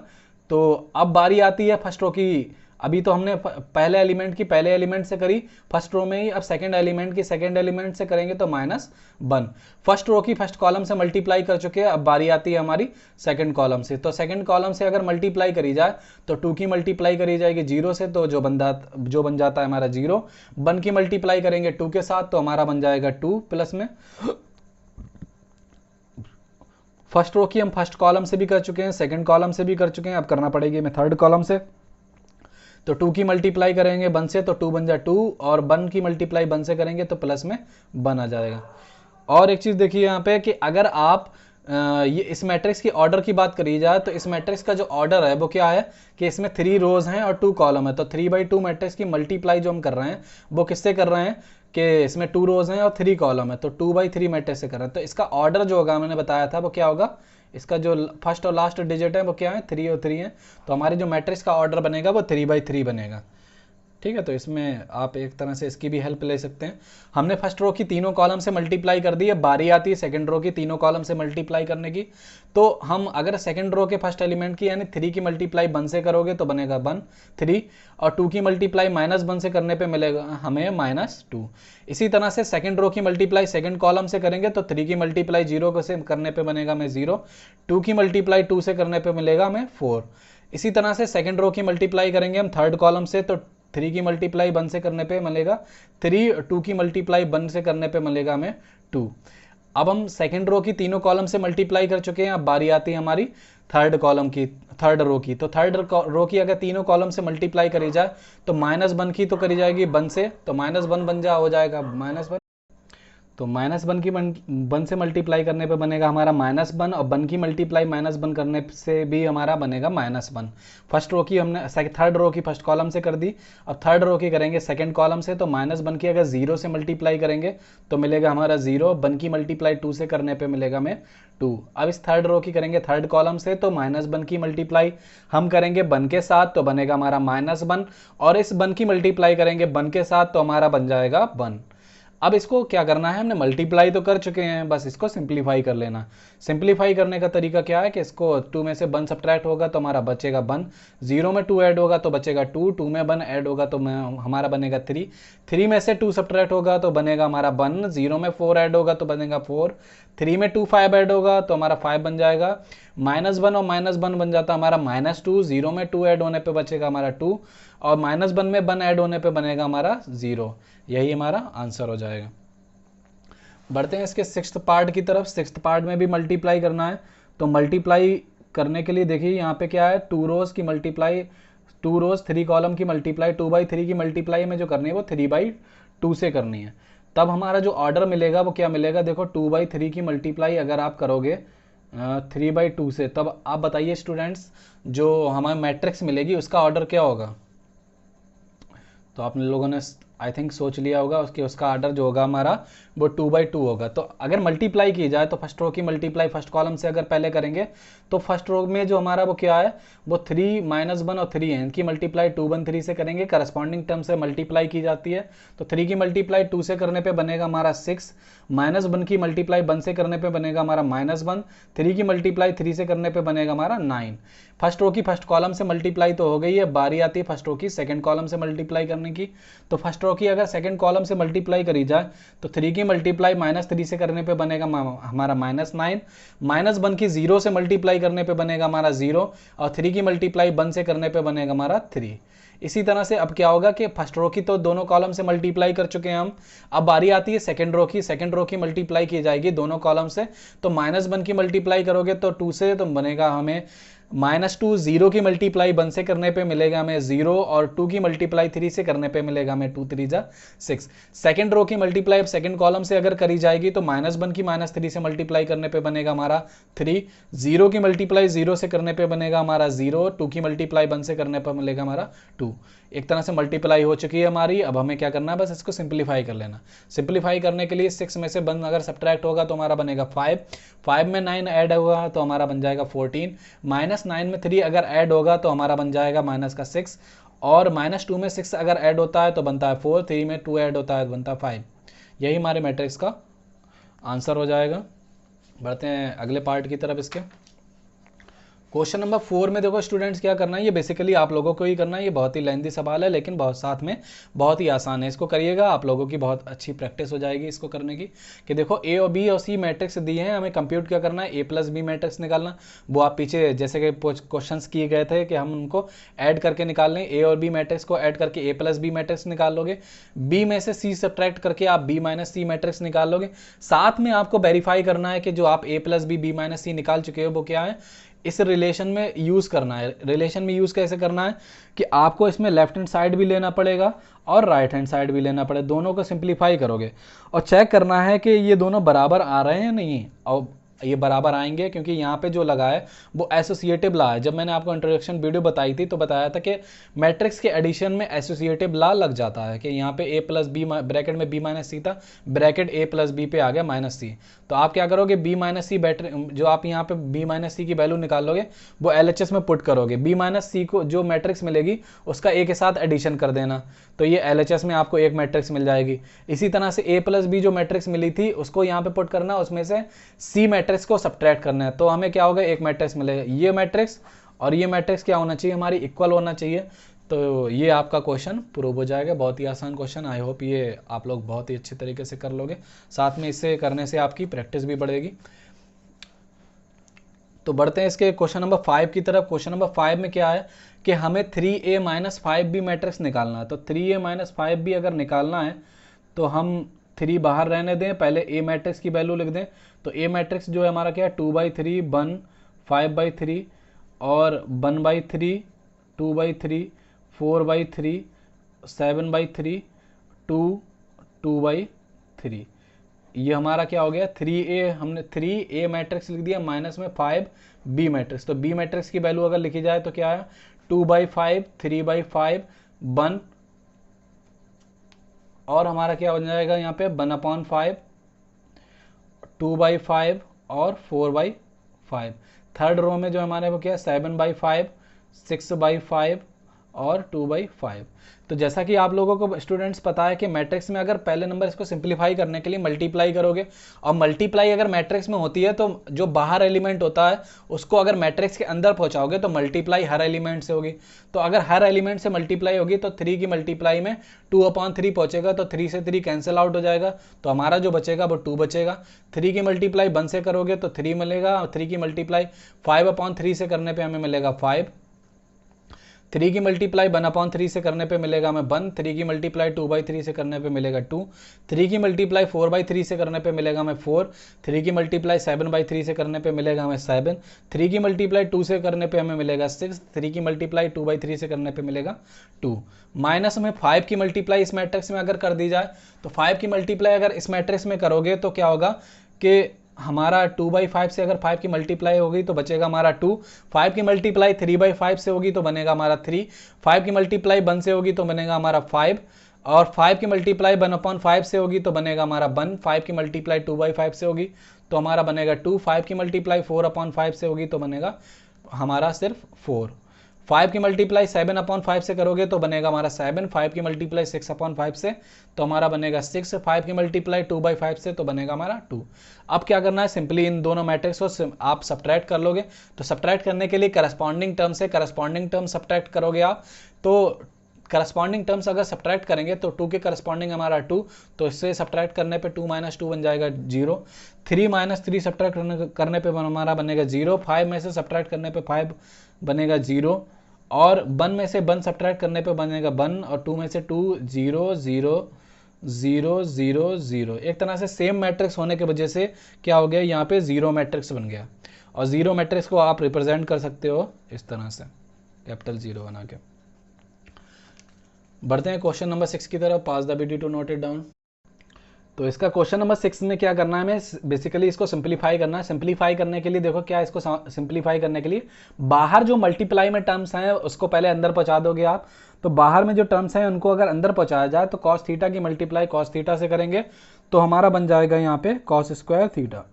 तो अब बारी आती है फर्स्ट रो की। अभी तो हमने पहले एलिमेंट की पहले एलिमेंट से करी फर्स्ट रो में ही, अब सेकंड एलिमेंट की सेकंड एलिमेंट से करेंगे तो -1। फर्स्ट रो की फर्स्ट कॉलम से मल्टीप्लाई कर चुके हैं, अब बारी आती है हमारी सेकंड कॉलम से। तो सेकंड कॉलम से अगर मल्टीप्लाई करी जाए तो 2 की मल्टीप्लाई करी जाएगी 0 से तो जो बन जाता है हमारा 0। 1 की मल्टीप्लाई करेंगे 2 के साथ तो हमारा बन जाएगा 2 प्लस में। फर्स्ट रो की हम फर्स्ट कॉलम से भी कर चुके हैं, सेकंड कॉलम से भी कर चुके हैं, अब करना पड़ेगी हमें थर्ड कॉलम से। तो 2 की मल्टीप्लाई करेंगे 1 से तो 2 बन जाए 2 और 1 की मल्टीप्लाई 1 से करेंगे तो प्लस में 1 आ जाएगा। और एक चीज़ देखिए यहाँ पे कि अगर आप ये इस मैट्रिक्स की ऑर्डर की बात करी जाए तो इस मैट्रिक्स का जो ऑर्डर है वो क्या है कि इसमें 3 रोज हैं और 2 कॉलम है। तो 3/2 मैट्रिक्स की मल्टीप्लाई जो हम कर रहे हैं वो किससे कर रहे हैं कि इसमें 2 रोज हैं और 3 कॉलम है, तो 2/3 मैट्रिक्स से कर रहे हैं। तो इसका ऑर्डर जो होगा मैंने बताया था वो क्या होगा, इसका जो फर्स्ट और लास्ट डिजिट है वो क्या है 3 और 3 है। तो हमारी जो मैट्रिक्स का ऑर्डर बनेगा वो 3/3 बनेगा। ठीक है, तो इसमें आप एक तरह से इसकी भी हेल्प ले सकते हैं। हमने फर्स्ट रो की तीनों कॉलम से मल्टीप्लाई कर दी है, बारी आती है सेकंड रो की तीनों कॉलम से मल्टीप्लाई करने की। तो हम अगर सेकंड रो के फर्स्ट एलिमेंट की यानी 3 की मल्टीप्लाई 1 से करोगे तो बनेगा 1 3 और 2 की मल्टीप्लाई -1 से करने पे मिलेगा हमें -2। इसी तरह से सेकंड रो की मल्टीप्लाई सेकंड कॉलम से करेंगे तो 3 की मल्टीप्लाई 0 से करने पे बनेगा हमें 0, 2 की मल्टीप्लाई 2 से करने पे मिलेगा हमें 4। इसी तरह से सेकंड रो की मल्टीप्लाई करेंगे हम थर्ड कॉलम से तो 3 की मल्टीप्लाई 1 से करने पे मिलेगा 3, 2 की मल्टीप्लाई 1 से करने पे मिलेगा हमें 2। अब हम सेकंड रो की तीनों कॉलम से मल्टीप्लाई कर चुके हैं, अब बारी आती है हमारी थर्ड कॉलम की थर्ड रो की। तो थर्ड रो की अगर तीनों कॉलम से मल्टीप्लाई करी जाए तो -1 की तो करी जाएगी 1 से, तो -1 बन जा हो जाएगा -1। तो -1 से मल्टीप्लाई करने पे बनेगा हमारा -1, और 1 की मल्टीप्लाई -1 करने से भी हमारा बनेगा -1। फर्स्ट रो की हमने थर्ड रो की फर्स्ट कॉलम से कर दी, अब थर्ड रो की करेंगे सेकंड कॉलम से। तो -1 की अगर 0 से मल्टीप्लाई करेंगे तो मिलेगा हमारा 0, 1 की मल्टीप्लाई 2 से करने पे मिलेगा हमें 2। अब इस थर्ड रो की करेंगे थर्ड कॉलम से, तो -1 की मल्टीप्लाई हम करेंगे 1 के साथ तो बनेगा हमारा -1, और इस 1 की मल्टीप्लाई करेंगे 1 के साथ तो हमारा बन जाएगा 1। अब इसको क्या करना है, हमने मल्टीप्लाई तो कर चुके हैं, बस इसको सिंप्लीफाई कर लेना। सिंप्लीफाई करने का तरीका क्या है कि इसको 2 में से 1 सब्ट्रैक्ट होगा तो हमारा बचेगा 1, 0 में 2 ऐड होगा तो बचेगा 2, 2 में 1 ऐड होगा तो हमारा बनेगा 3, 3 में से 2 सब्ट्रैक्ट होगा तो बनेगा हमारा 1, 0 में 4 ऐड होगा तो बनेगा 4, 3 में 2 5 ऐड होगा तो हमारा 5 बन जाएगा। -1 और -1 बन जाता हमारा -2, 0 में 2 ऐड होने पे बचेगा हमारा 2, और -1 में 1 ऐड होने पे बनेगा हमारा 0। यही हमारा आंसर हो जाएगा। बढ़ते हैं इसके सिक्स्थ पार्ट की तरफ। सिक्स्थ पार्ट में भी मल्टीप्लाई करना है, तो मल्टीप्लाई करने के लिए देखिए यहाँ पे क्या है, 2 रोज की मल्टीप्लाई, 2 रोज 3 कॉलम की मल्टीप्लाई, 2/3 की मल्टीप्लाई हमें जो करनी है वो 3/2 से करनी है। तब हमारा जो ऑर्डर मिलेगा वो क्या मिलेगा, देखो 2/3 की मल्टीप्लाई अगर आप करोगे 3/2 से, तब आप बताइए स्टूडेंट्स जो हमें मैट्रिक्स मिलेगी उसका ऑर्डर क्या होगा। तो आप लोगों ने आई थिंक सोच लिया होगा उसका ऑर्डर जो होगा हमारा वो 2/2 होगा। तो अगर मल्टीप्लाई की जाए तो फर्स्ट रो की मल्टीप्लाई फर्स्ट कॉलम से अगर पहले करेंगे तो फर्स्ट रो में जो हमारा वो क्या है, वो 3 -1 और 3 है, इनकी मल्टीप्लाई 2 1 3 से करेंगे, करस्पॉन्डिंग टर्म से मल्टीप्लाई की जाती है। तो 3 की मल्टीप्लाई 2 से करने पे बनेगा हमारा 6, -1 की मल्टीप्लाई 1 से करने पे बनेगा हमारा -1, 3 की मल्टीप्लाई 3 से करने पे बनेगा हमारा 9। फर्स्ट रो की फर्स्ट कॉलम से मल्टीप्लाई तो हो गई है, बारी आती है फर्स्ट रो की सेकंड कॉलम से मल्टीप्लाई करने की। तो फर्स्ट रो की अगर सेकंड कॉलम से मल्टीप्लाई करी जाए तो 3 की मल्टीप्लाई -3 से करने पे बनेगा हमारा -9, -1 की 0 से मल्टीप्लाई करने पे बनेगा हमारा 0, और 3 की मल्टीप्लाई 1 से करने पे बनेगा हमारा 3। इसी तरह से अब क्या होगा कि फर्स्ट रो की तो दोनों कॉलम से मल्टीप्लाई कर चुके हैं हम, अब बारी आती है सेकंड रो की। सेकंड रो की मल्टीप्लाई की जाएगी दोनों कॉलम से, तो -1 की मल्टीप्लाई करोगे तो 2 से, तो बनेगा हमें -2, 0 की मल्टीप्लाई 1 से करने पे मिलेगा हमें 0, और 2 की मल्टीप्लाई 3 से करने पे मिलेगा हमें 2 3 जा 6। सेकंड रो की मल्टीप्लाई अब सेकंड कॉलम से अगर करी जाएगी तो -1 की -3 से मल्टीप्लाई करने पे बनेगा हमारा 3, 0 की मल्टीप्लाई 0 से करने पे बनेगा हमारा 0, 2 की मल्टीप्लाई 1 से करने पर मिलेगा हमारा 2। एक तरह से मल्टीप्लाई हो चुकी है हमारी, अब हमें क्या करना है, बस इसको सिंप्लीफाई कर लेना। सिंप्लीफाई करने के लिए 6 में से 1 अगर सब्ट्रैक्ट होगा तो हमारा बनेगा 5, 5 में 9 ऐड होगा तो हमारा बन जाएगा 14, -9 में 3 अगर ऐड होगा तो हमारा बन जाएगा -6, और -2 में 6 अगर ऐड होता है तो बनता है 4, 3 में 2 ऐड होता है तो बनता है 5। यही हमारे मैट्रिक्स का आंसर हो जाएगा। बढ़ते हैं अगले पार्ट की तरफ इसके। क्वेश्चन नंबर 4 में देखो स्टूडेंट्स क्या करना है, ये बेसिकली आप लोगों को ही करना है, ये बहुत ही लेंथी सवाल है लेकिन बहुत साथ में बहुत ही आसान है। इसको करिएगा, आप लोगों की बहुत अच्छी प्रैक्टिस हो जाएगी इसको करने की। कि देखो ए और बी और सी मैट्रिक्स दिए हैं, हमें कंप्यूट क्या करना है, A+B मैट्रिक्स निकालना। वो आप पीछे जैसे कि क्वेश्चन किए गए थे कि हम उनको ऐड करके निकाल लें, ए और बी मैट्रिक्स को ऐड करके A+B मैट्रिक्स निकाल लोगे, बी में से सी सब्ट्रैक्ट करके आप B-C मैट्रिक्स निकाल लोगे। साथ में आपको वेरीफाई करना है कि जो आप A+B B-C निकाल चुके हो वो क्या है, इस रिलेशन में यूज करना है। रिलेशन में यूज कैसे करना है कि आपको इसमें लेफ्ट हैंड साइड भी लेना पड़ेगा और राइट हैंड साइड भी लेना पड़ेगा, दोनों को सिंप्लीफाई करोगे और चेक करना है कि ये दोनों बराबर आ रहे हैं या नहीं। और ये बराबर आएंगे क्योंकि यहाँ पे जो लगा है वो एसोसिएटिव ला है। जब मैंने आपको इंट्रोडक्शन वीडियो बताई थी तो बताया था कि मैट्रिक्स के एडिशन में एसोसिएटिव ला लग जाता है कि यहाँ पे A+B ब्रैकेट में B-C था, ब्रैकेट A+B पे आ गया -C। तो आप क्या करोगे, B-C जो आप यहाँ पे B-C की वैल्यू निकालोगे वो LHS में पुट करोगे, B-C को जो मैट्रिक्स मिलेगी उसका A के साथ एडिशन कर देना, तो ये LHS में आपको एक मैट्रिक्स मिल जाएगी। इसी तरह से A+B जो मैट्रिक्स मिली थी उसको यहाँ पे पुट करना, उसमें से C मैट्रिक्स को सब्ट्रैक्ट करना है, तो हमें क्या होगा, एक मैट्रिक्स मिलेगा। ये मैट्रिक्स और ये मैट्रिक्स क्या होना चाहिए, हमारी इक्वल होना चाहिए। तो ये आपका क्वेश्चन प्रूव हो जाएगा। बहुत ही आसान क्वेश्चन, आई होप ये आप लोग बहुत ही अच्छे तरीके से कर लोगे। साथ में इससे करने से आपकी प्रैक्टिस भी बढ़ेगी। तो बढ़ते हैं इसके क्वेश्चन नंबर 5 की तरफ। क्वेश्चन नंबर 5 में क्या है कि हमें 3A-5B मैट्रिक्स निकालना है। तो 3A-5B अगर निकालना है तो हम 3 बाहर रहने दें, पहले A मैट्रिक्स की वैल्यू लिख दें। तो A मैट्रिक्स जो है हमारा क्या है, 2/3, 1, 5/3 और 1/3, 2/3, 4/3, 7/3, 2, 2/3। ये हमारा क्या हो गया 3a, हमने 3a मैट्रिक्स लिख दिया, माइनस में 5b मैट्रिक्स। तो b मैट्रिक्स की वैल्यू अगर लिखी जाए तो क्या है 2/5, 3/5, 1, और हमारा क्या हो जाएगा यहाँ पे 1/5, 2/5 और 4/5। थर्ड रो में जो हमारे वो क्या है 7/5, 6/5 और 2/5। तो जैसा कि आप लोगों को स्टूडेंट्स पता है कि मैट्रिक्स में अगर पहले नंबर इसको सिंप्लीफाई करने के लिए मल्टीप्लाई करोगे, और मल्टीप्लाई अगर मैट्रिक्स में होती है तो जो बाहर एलिमेंट होता है उसको अगर मैट्रिक्स के अंदर पहुंचाओगे तो मल्टीप्लाई हर एलिमेंट से होगी। तो अगर हर एलिमेंट से मल्टीप्लाई होगी तो 3 की मल्टीप्लाई में 2/3 पहुंचेगा, तो 3 से 3 कैंसिल आउट हो जाएगा, तो हमारा जो बचेगा वो 2 बचेगा। 3 की मल्टीप्लाई 1 से करोगे तो 3 मिलेगा, और 3 की मल्टीप्लाई 5/3 से करने पे हमें मिलेगा 5। 3 की मल्टीप्लाई 1/3 से करने पे मिलेगा हमें 1। 3 की मल्टीप्लाई 2/3 से करने पे मिलेगा 2। 3 की मल्टीप्लाई 4/3 से करने पे मिलेगा हमें 4। 3 की मल्टीप्लाई 7/3 से करने पे मिलेगा हमें 7। 3 की मल्टीप्लाई 2 से करने पे हमें मिलेगा 6। 3 की मल्टीप्लाई 2/3 से करने पे मिलेगा 2। माइनस में 5 की मल्टीप्लाई इस मैट्रिक्स में अगर कर दी जाए तो 5 की मल्टीप्लाई अगर इस मैट्रिक्स में करोगे तो क्या होगा कि हमारा 2/5 से अगर 5 की मल्टीप्लाई होगी तो बचेगा हमारा 2। 5 की मल्टीप्लाई 3/5 से होगी तो बनेगा हमारा 3। 5 की मल्टीप्लाई 1 से होगी तो बनेगा हमारा 5, और 5 की मल्टीप्लाई 1/5 से होगी तो बनेगा हमारा 1। 5 की मल्टीप्लाई 2/5 से होगी तो हमारा बनेगा 2। 5 की मल्टीप्लाई 4/5 से होगी तो बनेगा हमारा सिर्फ 4। 5 की मल्टीप्लाई 7/5 से करोगे तो बनेगा हमारा 7। 5 की मल्टीप्लाई 6/5 से तो हमारा बनेगा 6। 5 की मल्टीप्लाई 2/5 से तो बनेगा हमारा 2। अब क्या करना है, सिंपली इन दोनों मैट्रिक्स को आप सब्ट्रैक्ट कर लोगे। तो सब्ट्रैक्ट करने के लिए करस्पॉन्डिंग टर्म से करस्पॉन्डिंग टर्म सब्ट्रैक्ट करोगे आप। तो करस्पॉन्डिंग टर्म्स अगर सब्ट्रैक्ट करेंगे तो 2 के करस्पॉन्डिंग हमारा 2, तो इससे सब्ट्रैक्ट करने पे 2 - 2 बन जाएगा 0। 3 - 3 सब्ट्रैक्ट करने पे हमारा बनेगा 0। 5 में से सब्ट्रैक्ट करने पे 5 बनेगा 0, और 1 में से 1 सब्ट्रैक्ट करने पे बनेगा 1, और 2 में से 2 0 0 0 0 0। एक तरह से सेम मैट्रिक्स होने की वजह से क्या हो गया यहाँ पे 0 मैट्रिक्स बन गया, और 0 मैट्रिक्स को आप रिप्रेजेंट कर सकते हो इस तरह से कैपिटल 0 बना के। बढ़ते हैं क्वेश्चन नंबर 6 की तरफ। Pause the video to note it down. तो इसका क्वेश्चन नंबर 6 में क्या करना है, हमें बेसिकली इसको सिंप्लीफाई करना है। सिंप्लीफाई करने के लिए देखो क्या, इसको सिंप्लीफाई करने के लिए बाहर जो मल्टीप्लाई में टर्म्स हैं उसको पहले अंदर पहुंचा दोगे आप। तो बाहर में जो टर्म्स हैं उनको अगर अंदर पहुंचाया जाए तो कॉस थीटा की मल्टीप्लाई कॉस थीटा से करेंगे तो हमारा बन जाएगा यहाँ पे cos square theta.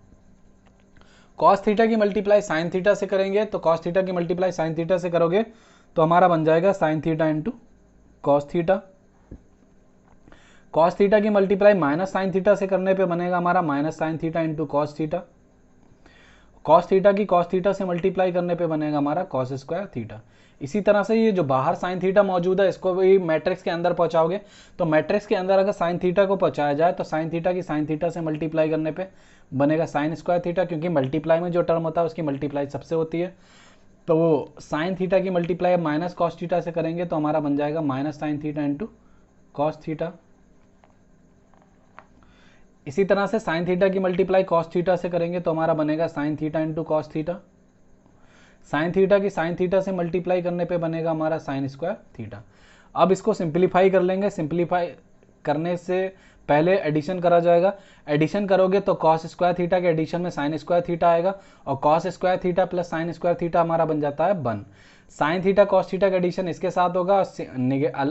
Cos theta की मल्टीप्लाई साइन थीटा से करेंगे तो कॉस थीटा की मल्टीप्लाई साइन थीटा से करोगे तो हमारा बन जाएगा sine theta into cos theta. Cos theta की मल्टीप्लाई माइनस साइन थीटा से करने पे बनेगा हमारा minus sine theta into cos theta. Cos theta की कॉस थीटा से मल्टीप्लाई करने पे बनेगा हमारा कॉस स्क्वायर थीटा। इसी तरह से ये जो बाहर साइन थीटा मौजूद है इसको भी मैट्रिक्स के अंदर पहुंचाओगे, तो मैट्रिक्स के अंदर अगर साइन थीटा को पहुंचाया जाए तो साइन थीटा की साइन थीटा से मल्टीप्लाई करने पे बनेगा साइन स्क्वायर थीटा, क्योंकि मल्टीप्लाई में जो टर्म होता है उसकी मल्टीप्लाई सबसे होती है। तो साइन थीटा की मल्टीप्लाई माइनस कॉस थीटा से करेंगे तो हमारा बन जाएगा minus sine theta into cos theta. इसी तरह से साइन थीटा की मल्टीप्लाई कॉस थीटा से करेंगे तो हमारा बनेगा sine theta into cos theta. Sine theta की साइन थीटा से मल्टीप्लाई करने पे बनेगा हमारा साइन स्क्वायर थीटा। अब इसको सिंप्लीफाई कर लेंगे। सिंप्लीफाई करने से पहले एडिशन करा जाएगा। एडिशन करोगे तो कॉस स्क्वायर थीटा के एडिशन में साइन स्क्वायर थीटा आएगा, और cos square theta plus sine square theta हमारा बन जाता है 1। साइन थीटा कॉस थीटा का एडिशन इसके साथ होगा,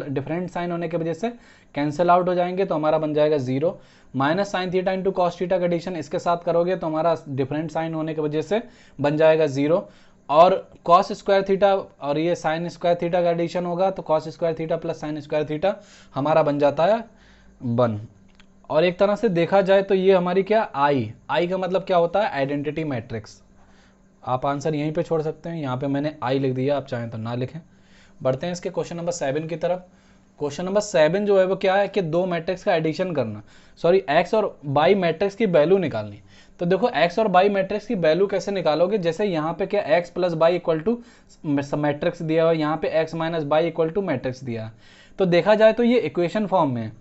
डिफरेंट साइन होने की वजह से कैंसिल आउट हो जाएंगे तो हमारा बन जाएगा 0। Minus sine theta into cos theta का एडिशन इसके साथ करोगे तो हमारा डिफरेंट साइन होने की वजह से बन जाएगा 0, और कॉस स्क्वायर थीटा और ये साइन स्क्वायर थीटा का एडिशन होगा तो cos square theta plus sine square theta हमारा बन जाता है 1। और एक तरह से देखा जाए तो ये हमारी क्या आई का मतलब क्या होता है, आइडेंटिटी मैट्रिक्स। आप आंसर यहीं पे छोड़ सकते हैं, यहाँ पे मैंने आई लिख दिया, आप चाहें तो ना लिखें। बढ़ते हैं इसके क्वेश्चन नंबर 7 की तरफ। क्वेश्चन नंबर 7 जो है वो क्या है कि दो मैट्रिक्स का एडिशन करना, सॉरी एक्स और वाई मैट्रिक्स की वैल्यू निकालनी। तो देखो एक्स और वाई मैट्रिक्स की वैल्यू कैसे निकालोगे, जैसे यहाँ पे क्या X plus Y equal to matrix दिया हुआ है, यहाँ पे X minus Y equal to matrix दिया है। तो देखा जाए तो ये इक्वेशन फॉर्म में है,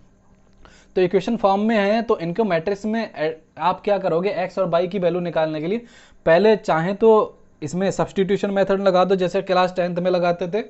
तो इक्वेशन फॉर्म में है तो इनको मैट्रिक्स में आप क्या करोगे, एक्स और वाई की वैल्यू निकालने के लिए पहले चाहें तो इसमें सब्सटीट्यूशन मेथड लगा दो जैसे क्लास 10th में लगाते थे,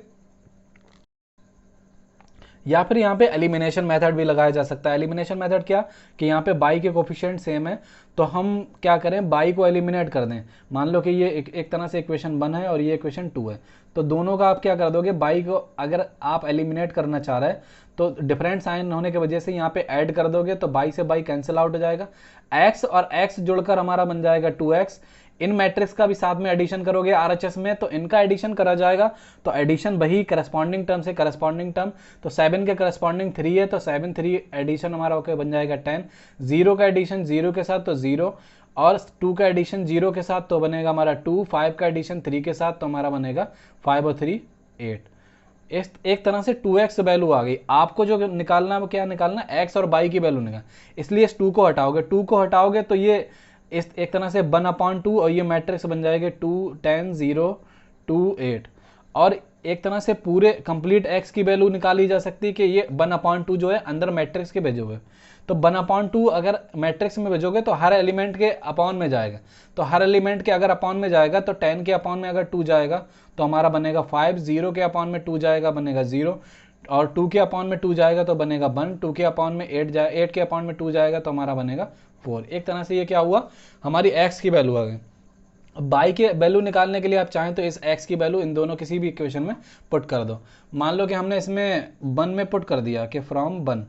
या फिर यहाँ पे एलिमिनेशन मेथड भी लगाया जा सकता है। एलिमिनेशन मेथड क्या, कि यहाँ पे बाई के कोफिशिएंट सेम है तो हम क्या करें, बाई को एलिमिनेट कर दें। मान लो कि ये एक तरह से इक्वेशन 1 है और ये इक्वेशन 2 है, तो दोनों का आप क्या कर दोगे, बाई को अगर आप एलिमिनेट करना चाह रहे हैं तो डिफरेंट साइन होने की वजह से यहाँ पे ऐड कर दोगे तो बाई से बाई कैंसिल आउट हो जाएगा, एक्स और एक्स जुड़कर हमारा बन जाएगा 2x। इन मैट्रिक्स का भी साथ में एडिशन करोगे आरएचएस में तो इनका एडिशन करा जाएगा, तो एडिशन वही करस्पॉन्डिंग टर्म से करस्पॉन्डिंग टर्म, तो 7 के करस्पॉन्डिंग 3 है तो 7 3 एडिशन हमारा ओके बन जाएगा 10, 0 का एडिशन 0 के साथ तो 0, और 2 का एडिशन 0 के साथ तो बनेगा हमारा 2, 5 का एडिशन 3 के साथ तो हमारा बनेगा 5 और 3 8। एक तरह से 2x वैल्यू आ गई। आपको जो निकालना है वो क्या निकालना है, x और y की वैल्यू निकाल, इसलिए इस 2 को हटाओगे, 2 को हटाओगे तो ये इस एक तरह से 1/2 और ये मैट्रिक्स बन जाएगा 2 10 0 2 8। और एक तरह से पूरे कंप्लीट x की वैल्यू निकाली जा सकती है कि ये 1/2 जो है अंदर मैट्रिक्स के भेजोगे, तो 1/2 अगर मैट्रिक्स में भेजोगे तो हर एलिमेंट के अपॉन में जाएगा, तो हर एलिमेंट के अगर अपॉन में जाएगा तो 10 के अपॉन में अगर 2 जाएगा तो हमारा बनेगा 5, 0 के अपॉन में 2 जाएगा बनेगा 0, और 2 के अपॉन में 2 जाएगा तो बनेगा 1, 2 के अपॉन में 8 के अपॉन में 2 जाएगा तो हमारा बनेगा 4। एक तरह से ये क्या हुआ, हमारी x की वैल्यू आ गई। अब बाई के वैल्यू निकालने के लिए आप चाहें तो इस x की वैल्यू इन दोनों किसी भी इक्वेशन में पुट कर दो। मान लो कि हमने इसमें 1 में पुट कर दिया कि फ्रॉम 1,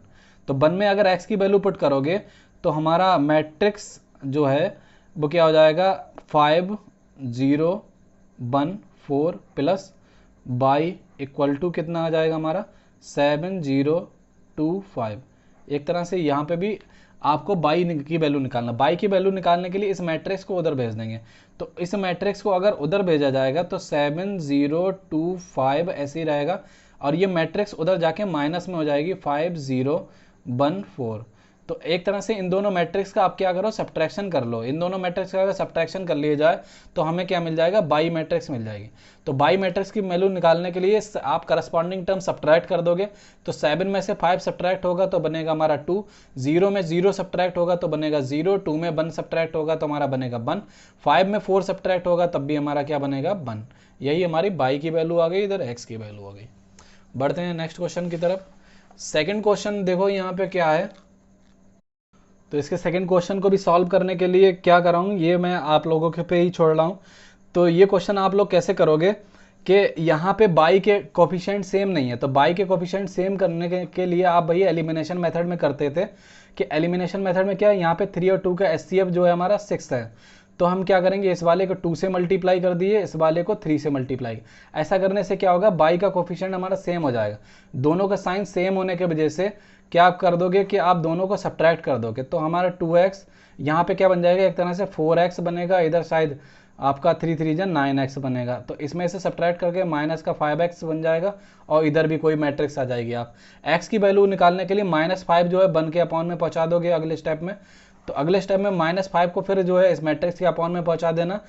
तो 1 में अगर x की वैल्यू पुट करोगे तो हमारा मैट्रिक्स जो है वो क्या हो जाएगा 5 0 1 4 प्लस बाई इक्वल टू कितना आ जाएगा हमारा 7 0 2 5। एक तरह से यहाँ पे भी आपको बाई की वैल्यू निकालना, बाई की वैल्यू निकालने के लिए इस मैट्रिक्स को उधर भेज देंगे, तो इस मैट्रिक्स को अगर उधर भेजा जाएगा तो 7 0 2 5 ऐसे ही रहेगा, और ये मैट्रिक्स उधर जाके माइनस में हो जाएगी 5 0 1 4। तो एक तरह से इन दोनों मैट्रिक्स का आप क्या करो, सब्ट्रैक्शन कर लो। इन दोनों मैट्रिक्स का अगर सब्ट्रैक्शन कर लिया जाए तो हमें क्या मिल जाएगा, बाई मैट्रिक्स मिल जाएगी। तो बाई मैट्रिक्स की वैल्यू निकालने के लिए आप करस्पॉन्डिंग टर्म सब्ट्रैक्ट कर दोगे, तो 7 में से 5 सब्ट्रैक्ट होगा तो बनेगा हमारा 2, 0 में 0 सब्ट्रैक्ट होगा तो बनेगा 0, 2 में 1 सब्ट्रैक्ट होगा तो हमारा बनेगा 1, 5 में 4 सब्ट्रैक्ट होगा तब भी हमारा क्या बनेगा 1। यही हमारी बाई की वैल्यू आ गई, इधर एक्स की वैल्यू आ गई। बढ़ते हैं नेक्स्ट क्वेश्चन की तरफ। सेकेंड क्वेश्चन देखो यहाँ पे क्या है, तो इसके सेकंड क्वेश्चन को भी सॉल्व करने के लिए क्या कर रहा हूँ, ये मैं आप लोगों के पे ही छोड़ रहा हूँ। तो ये क्वेश्चन आप लोग कैसे करोगे कि यहाँ पे बाई के कोफिशिएंट सेम नहीं है, तो बाई के कोफिशिएंट सेम करने के लिए आप भाई एलिमिनेशन मेथड में करते थे कि एलिमिनेशन मेथड में क्या है, यहाँ पे 3 और 2 का एचसीएफ जो है हमारा 6 है, तो हम क्या करेंगे, इस वाले को 2 से मल्टीप्लाई कर दिए, इस वाले को 3 से मल्टीप्लाई। ऐसा करने से क्या होगा, बाई का कोफिशिएंट हमारा सेम हो जाएगा। दोनों का साइन सेम होने की वजह से क्या आप कर दोगे कि आप दोनों को सब्ट्रैक्ट कर दोगे, तो हमारा 2x यहाँ पे क्या बन जाएगा, एक तरह से 4x बनेगा, इधर शायद आपका 3 3 जा 9x बनेगा, तो इसमें से सब्ट्रैक्ट करके माइनस का 5x बन जाएगा, और इधर भी कोई मैट्रिक्स आ जाएगी। आप x की वैल्यू निकालने के लिए -5 जो है 1 के अपॉन में पहुंचा दोगे अगले स्टेप में, तो अगले स्टेप में -5 को फिर जो है इस मैट्रिक्स के अपॉन में पहुंचा देना,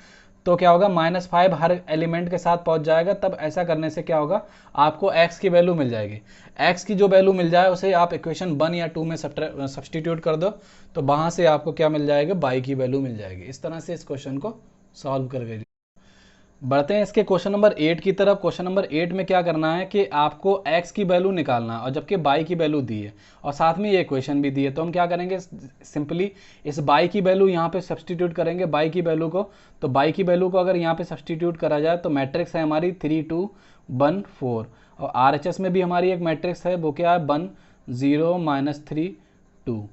तो क्या होगा -5 हर एलिमेंट के साथ पहुंच जाएगा। तब ऐसा करने से क्या होगा, आपको x की वैल्यू मिल जाएगी। x की जो वैल्यू मिल जाए उसे आप इक्वेशन 1 या 2 में सब्सटीट्यूट कर दो, तो वहां से आपको क्या मिल जाएगा, बाई की वैल्यू मिल जाएगी। इस तरह से इस क्वेश्चन को सॉल्व करके बढ़ते हैं इसके क्वेश्चन नंबर 8 की तरफ। क्वेश्चन नंबर 8 में क्या करना है कि आपको x की वैल्यू निकालना, और जबकि बाई की वैल्यू दी है और साथ में ये इक्वेशन भी दी है, तो हम क्या करेंगे, सिंपली इस बाई की वैल्यू यहाँ पे सब्सटीट्यूट करेंगे बाई की वैल्यू को। तो बाई की वैल्यू को अगर यहाँ पे सब्सटीट्यूट करा जाए तो मैट्रिक्स है हमारी 3 2 1 4, और RHS में भी हमारी एक मैट्रिक्स है, वो क्या है 1 0 -3 2।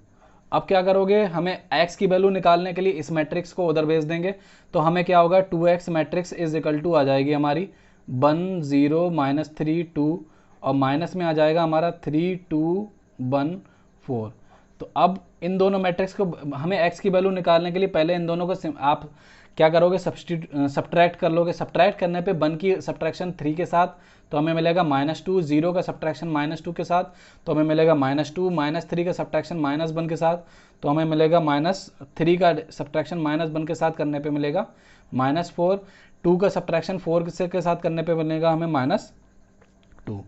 अब क्या करोगे, हमें x की वैल्यू निकालने के लिए इस मैट्रिक्स को उधर भेज देंगे, तो हमें क्या होगा 2x matrix is equal to आ जाएगी हमारी 1 0 -3 2, और माइनस में आ जाएगा हमारा 3 2 1 4। तो अब इन दोनों मैट्रिक्स को हमें x की वैल्यू निकालने के लिए पहले इन दोनों को आप क्या करोगे, सब्ट्रैक्ट कर लोगे। सब्ट्रैक्ट करने पे 1 की सब्ट्रैक्शन 3 के साथ तो हमें मिलेगा -2, 0 का सब्ट्रैक्शन -2 के साथ तो हमें मिलेगा -2, -3 का सब्ट्रैक्शन -1 के साथ तो हमें मिलेगा -3 का सब्ट्रैक्शन -1 के साथ करने पे मिलेगा -4, 2 का सब्ट्रैक्शन 4 के साथ करने पे मिलेगा हमें -2।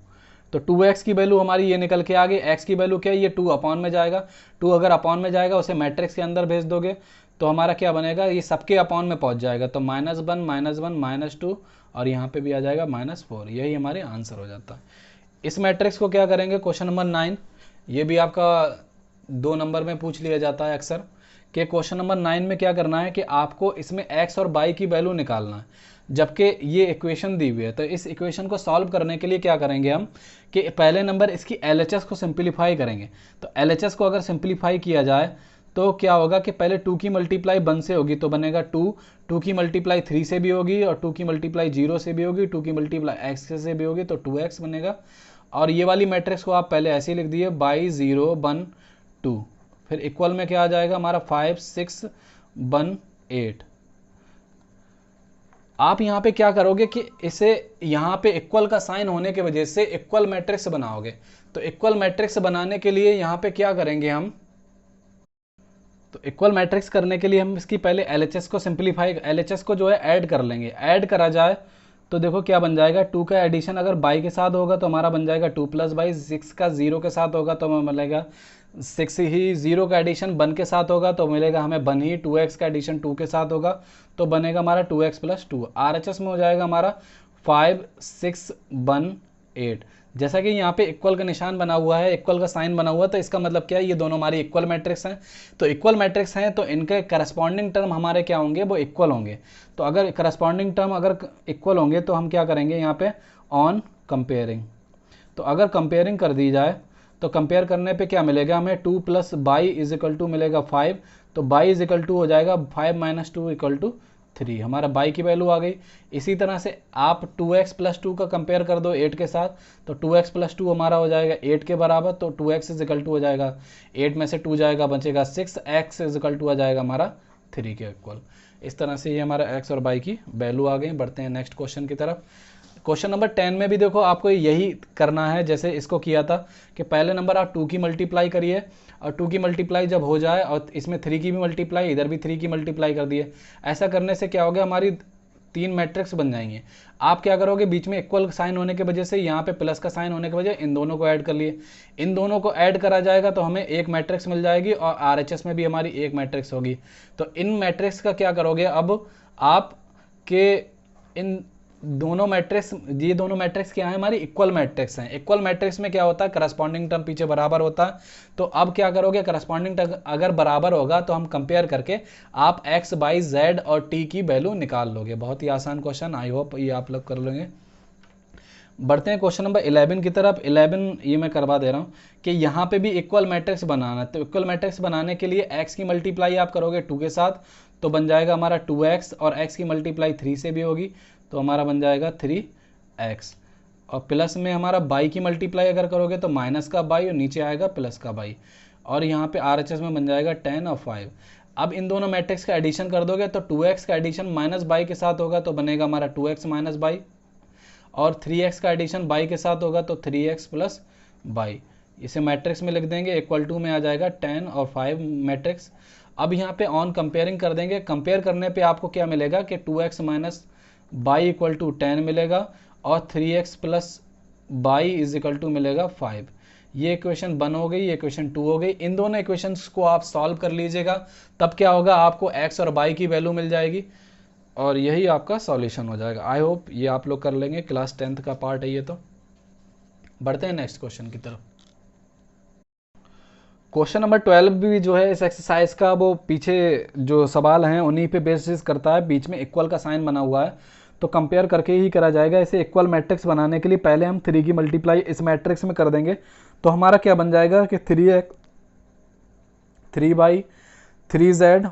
तो 2x की वैल्यू हमारी ये निकल के आ गई। x की वैल्यू क्या है, ये 2 अपॉन में जाएगा, 2 अगर अपॉन में जाएगा उसे मैट्रिक्स के अंदर भेज दोगे तो हमारा क्या बनेगा, ये सबके अपॉन में पहुंच जाएगा, तो -1 -1 -2, और यहाँ पे भी आ जाएगा -4। यही हमारे आंसर हो जाता है। इस मैट्रिक्स को क्या करेंगे, क्वेश्चन नंबर 9, ये भी आपका 2 नंबर में पूछ लिया जाता है अक्सर, कि क्वेश्चन नंबर 9 में क्या करना है कि आपको इसमें x और y की वैल्यू निकालना है, जबकि ये इक्वेशन दी हुई है। तो इस इक्वेशन को सॉल्व करने के लिए क्या करेंगे हम कि पहले नंबर इसकी LHS को सिंप्लीफाई करेंगे। तो LHS को अगर सिंप्लीफाई किया जाए तो क्या होगा कि पहले 2 की मल्टीप्लाई 1 से होगी तो बनेगा 2, 2 की मल्टीप्लाई 3 से भी होगी, और 2 की मल्टीप्लाई 0 से भी होगी, 2 की मल्टीप्लाई x से भी होगी, तो 2x बनेगा। और ये वाली मैट्रिक्स को आप पहले ऐसे ही लिख दिए, बाई 0 1 2, फिर इक्वल में क्या आ जाएगा हमारा 5 6 1 8। आप यहाँ पे क्या करोगे कि इसे यहाँ पे इक्वल का साइन होने की वजह से इक्वल मैट्रिक्स बनाओगे। तो इक्वल मैट्रिक्स बनाने के लिए यहाँ पे क्या करेंगे हम, तो इक्वल मैट्रिक्स करने के लिए हम इसकी पहले LHS को सिंप्लीफाई, LHS को जो है ऐड कर लेंगे। ऐड करा जाए तो देखो क्या बन जाएगा, 2 का एडिशन अगर बाई के साथ होगा तो हमारा बन जाएगा 2 + बाई, 6 का 0 के साथ होगा तो हमें मिलेगा 6 ही, 0 का एडिशन 1 के साथ होगा तो मिलेगा हमें 1 ही, 2x का एडिशन 2 के साथ होगा तो बनेगा हमारा 2x + 2। RHS में हो जाएगा हमारा 5 6 1 8। जैसा कि यहाँ पे इक्वल का निशान बना हुआ है, इक्वल का साइन बना हुआ है, तो इसका मतलब क्या है, ये दोनों हमारी इक्वल मैट्रिक्स हैं। तो इक्वल मैट्रिक्स हैं तो इनके करस्पॉन्डिंग टर्म हमारे क्या होंगे, वो इक्वल होंगे। तो अगर करस्पॉन्डिंग टर्म अगर इक्वल होंगे तो हम क्या करेंगे यहाँ पे ऑन कंपेयरिंग। तो अगर कंपेयरिंग कर दी जाए तो कंपेयर करने पे क्या मिलेगा हमें, 2 + बाई = मिलेगा 5, तो बाई = हो जाएगा 5 - 2 = 3, हमारा बाई की वैल्यू आ गई। इसी तरह से आप 2x + 2 का कंपेयर कर दो 8 के साथ, तो 2x + 2 हमारा हो जाएगा 8 के बराबर, तो 2x = हो जाएगा 8 में से 2 जाएगा बचेगा 6, x = आ जाएगा हमारा 3 के इक्वल। इस तरह से ये हमारा x और y की वैल्यू आ गई। बढ़ते हैं नेक्स्ट क्वेश्चन की तरफ। क्वेश्चन नंबर 10 में भी देखो आपको यही करना है जैसे इसको किया था, कि पहले नंबर आप 2 की मल्टीप्लाई करिए, और 2 की मल्टीप्लाई जब हो जाए और इसमें 3 की भी मल्टीप्लाई, इधर भी 3 की मल्टीप्लाई कर दिए। ऐसा करने से क्या हो गया, हमारी 3 मैट्रिक्स बन जाएंगे। आप क्या करोगे, बीच में इक्वल साइन होने की वजह से यहाँ पे प्लस का साइन होने की वजह इन दोनों को ऐड कर लिए। इन दोनों को ऐड करा जाएगा तो हमें एक मैट्रिक्स मिल जाएगी, और RHS में भी हमारी एक मैट्रिक्स होगी। तो इन मैट्रिक्स का क्या करोगे, अब आप के इन दोनों मैट्रिक्स, ये दोनों मैट्रिक्स क्या है, हमारी इक्वल मैट्रिक्स हैं। इक्वल मैट्रिक्स में क्या होता है, करस्पॉन्डिंग टर्म पीछे बराबर होता है। तो अब क्या करोगे, करस्पॉन्डिंग टर्म अगर बराबर होगा तो हम कंपेयर करके आप x y z और t की वैल्यू निकाल लोगे। बहुत ही आसान क्वेश्चन, आई होप ये आप लोग कर लोगे। बढ़ते हैं क्वेश्चन नंबर 11 की तरफ। 11 ये मैं करवा दे रहा हूँ कि यहाँ पे भी इक्वल मैट्रिक्स बनाना है। तो इक्वल मैट्रिक्स बनाने के लिए x की मल्टीप्लाई आप करोगे 2 के साथ तो बन जाएगा हमारा 2x, और x की मल्टीप्लाई 3 से भी होगी तो हमारा बन जाएगा 3x, और प्लस में हमारा बाई की मल्टीप्लाई अगर करोगे तो माइनस का बाई, और नीचे आएगा प्लस का बाई, और यहाँ पे RHS में बन जाएगा 10 और 5। अब इन दोनों मैट्रिक्स का एडिशन कर दोगे तो 2x का एडिशन माइनस बाई के साथ होगा तो बनेगा हमारा 2x - बाई, और 3x का एडिशन बाई के साथ होगा तो 3x + बाई। इसे मैट्रिक्स में लिख देंगे, इक्वल टू में आ जाएगा 10 और 5 मैट्रिक्स। अब यहाँ पे ऑन कंपेयरिंग कर देंगे। कंपेयर करने पे आपको क्या मिलेगा कि 2x - बाई = 10 मिलेगा, और 3x + बाई = मिलेगा 5। ये इक्वेशन 1 हो गई, ये इक्वेशन 2 हो गई। इन दोनों इक्वेशंस को आप सॉल्व कर लीजिएगा, तब क्या होगा, आपको x और y की वैल्यू मिल जाएगी, और यही आपका सॉल्यूशन हो जाएगा। आई होप ये आप लोग कर लेंगे, क्लास 10th का पार्ट है ये। तो बढ़ते हैं नेक्स्ट क्वेश्चन की तरफ। क्वेश्चन नंबर 12 भी जो है इस एक्सरसाइज का, वो पीछे जो सवाल हैं उन्हीं पे बेसिस करता है। बीच में इक्वल का साइन बना हुआ है तो कंपेयर करके ही करा जाएगा। इसे इक्वल मैट्रिक्स बनाने के लिए पहले हम 3 की मल्टीप्लाई इस मैट्रिक्स में कर देंगे तो हमारा क्या बन जाएगा कि 3x 3y 3z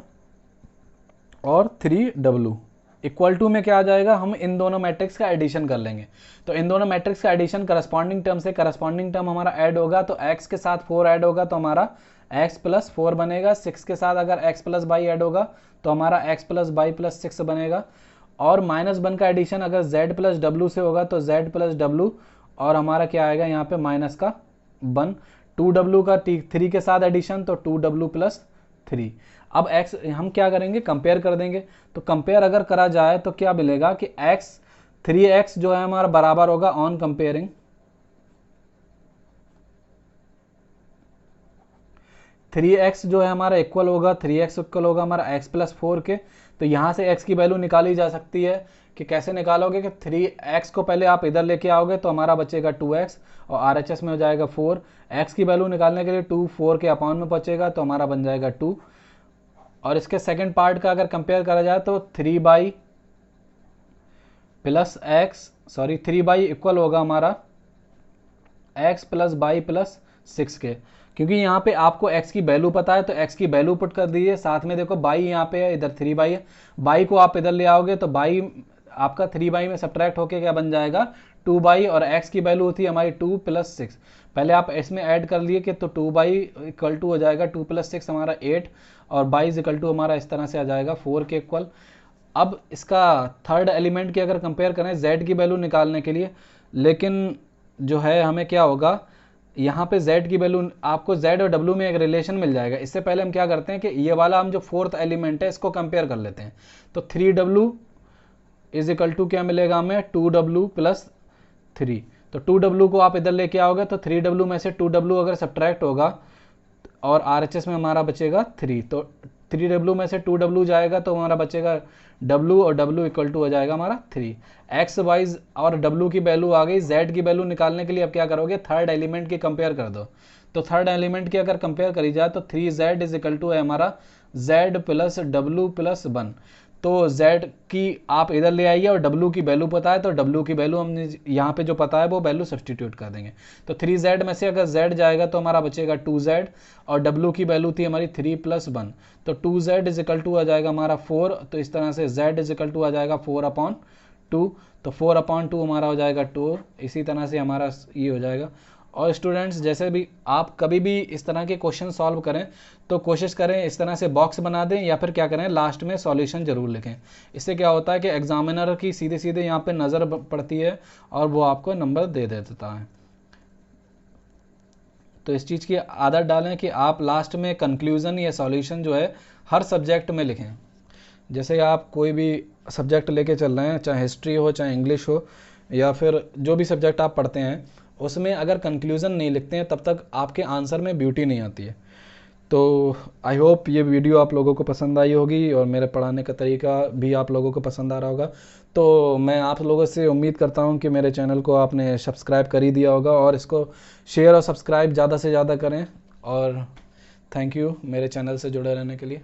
और 3w इक्वल टू में क्या आ जाएगा, हम इन दोनों मैट्रिक्स का एडिशन कर लेंगे। तो इन दोनों मैट्रिक्स का एडिशन करस्पॉन्डिंग टर्म से, करस्पॉन्डिंग टर्म हमारा ऐड होगा तो x के साथ 4 ऐड होगा तो हमारा x + 4 बनेगा। 6 के साथ अगर x + बाई ऐड होगा तो हमारा x + बाई + 6 बनेगा, और -1 का एडिशन अगर z + w से होगा तो z + w, और हमारा क्या आएगा यहाँ पे माइनस का 1। 2w का 3 के साथ एडिशन तो 2w + 3। अब x हम क्या करेंगे, कंपेयर कर देंगे। तो कंपेयर अगर करा जाए तो क्या मिलेगा कि x 3x जो है हमारा बराबर होगा ऑन कंपेयरिंग 3x जो है हमारा इक्वल होगा, 3x इक्वल होगा हमारा x + 4 के। तो यहाँ से x की वैल्यू निकाली जा सकती है कि कैसे निकालोगे कि 3x को पहले आप इधर लेके आओगे तो हमारा बचेगा 2x और RHS में हो जाएगा 4। x की वैल्यू निकालने के लिए 2 4 के अपॉन में बचेगा तो हमारा बन जाएगा 2। और इसके सेकंड पार्ट का अगर कंपेयर करा जाए तो 3 बाई इक्वल होगा हमारा x प्लस बाई प्लस 6 के, क्योंकि यहाँ पे आपको x की वैल्यू पता है तो x की वैल्यू पुट कर दीजिए। साथ में देखो बाई यहाँ पे है, इधर 3 बाई है, बाई को आप इधर ले आओगे तो बाई आपका 3 बाई में सब्ट्रैक्ट होके क्या बन जाएगा 2 बाई, और x की वैल्यू होती है हमारी 2 प्लस 6। पहले आप इसमें ऐड कर लिए कि तो 2 बाई इक्वल टू हो जाएगा 2 प्लस 6 हमारा 8, और बाई इक्वल टू हमारा इस तरह से आ जाएगा 4 के इक्वल। अब इसका थर्ड एलिमेंट की अगर कंपेयर करें z की वैल्यू निकालने के लिए, लेकिन जो है हमें क्या होगा यहाँ पे z की वैल्यू आपको z और w में एक रिलेशन मिल जाएगा। इससे पहले हम क्या करते हैं कि ये वाला हम जो फोर्थ एलिमेंट है इसको कंपेयर कर लेते हैं। तो 3w इज इक्वल टू क्या मिलेगा हमें 2w प्लस 3। तो 2w को आप इधर लेके आओगे तो 3w में से 2w अगर सब्ट्रैक्ट होगा और RHS में हमारा बचेगा 3, तो 3w में से 2w जाएगा तो हमारा बचेगा w, और w इक्वल टू हो जाएगा हमारा 3। x वाइज और w की वैल्यू आ गई। z की वैल्यू निकालने के लिए अब क्या करोगे थर्ड एलिमेंट की कंपेयर कर दो। तो थर्ड एलिमेंट की अगर कंपेयर करी जाए तो 3z इज इक्वल टू है हमारा z प्लस w प्लस 1। तो z की आप इधर ले आइए और w की वैल्यू पता है तो w की वैल्यू हमने यहाँ पे जो पता है वो वैल्यू सब्सटीट्यूट कर देंगे। तो 3z में से अगर z जाएगा तो हमारा बचेगा 2z, और w की वैल्यू थी हमारी 3 प्लस 1, तो 2z इज इक्वल टू आ जाएगा हमारा 4। तो इस तरह से z इज इक्वल टू आ जाएगा 4/2, तो 4/2 हमारा हो जाएगा 2। इसी तरह से हमारा ये हो जाएगा। और स्टूडेंट्स जैसे भी आप कभी भी इस तरह के क्वेश्चन सॉल्व करें तो कोशिश करें इस तरह से बॉक्स बना दें, या फिर क्या करें लास्ट में सॉल्यूशन जरूर लिखें। इससे क्या होता है कि एग्जामिनर की सीधे सीधे यहाँ पे नज़र पड़ती है और वो आपको नंबर दे देता है। तो इस चीज़ की आदत डालें कि आप लास्ट में कंक्लूज़न या सॉल्यूशन जो है हर सब्जेक्ट में लिखें। जैसे आप कोई भी सब्जेक्ट लेके चल रहे हैं, चाहे हिस्ट्री हो चाहे इंग्लिश हो या फिर जो भी सब्जेक्ट आप पढ़ते हैं, उसमें अगर कंक्लूज़न नहीं लिखते हैं तब तक आपके आंसर में ब्यूटी नहीं आती है। तो आई होप ये वीडियो आप लोगों को पसंद आई होगी और मेरे पढ़ाने का तरीका भी आप लोगों को पसंद आ रहा होगा। तो मैं आप लोगों से उम्मीद करता हूँ कि मेरे चैनल को आपने सब्सक्राइब कर ही दिया होगा, और इसको शेयर और सब्सक्राइब ज़्यादा से ज़्यादा करें। और थैंक यू मेरे चैनल से जुड़े रहने के लिए।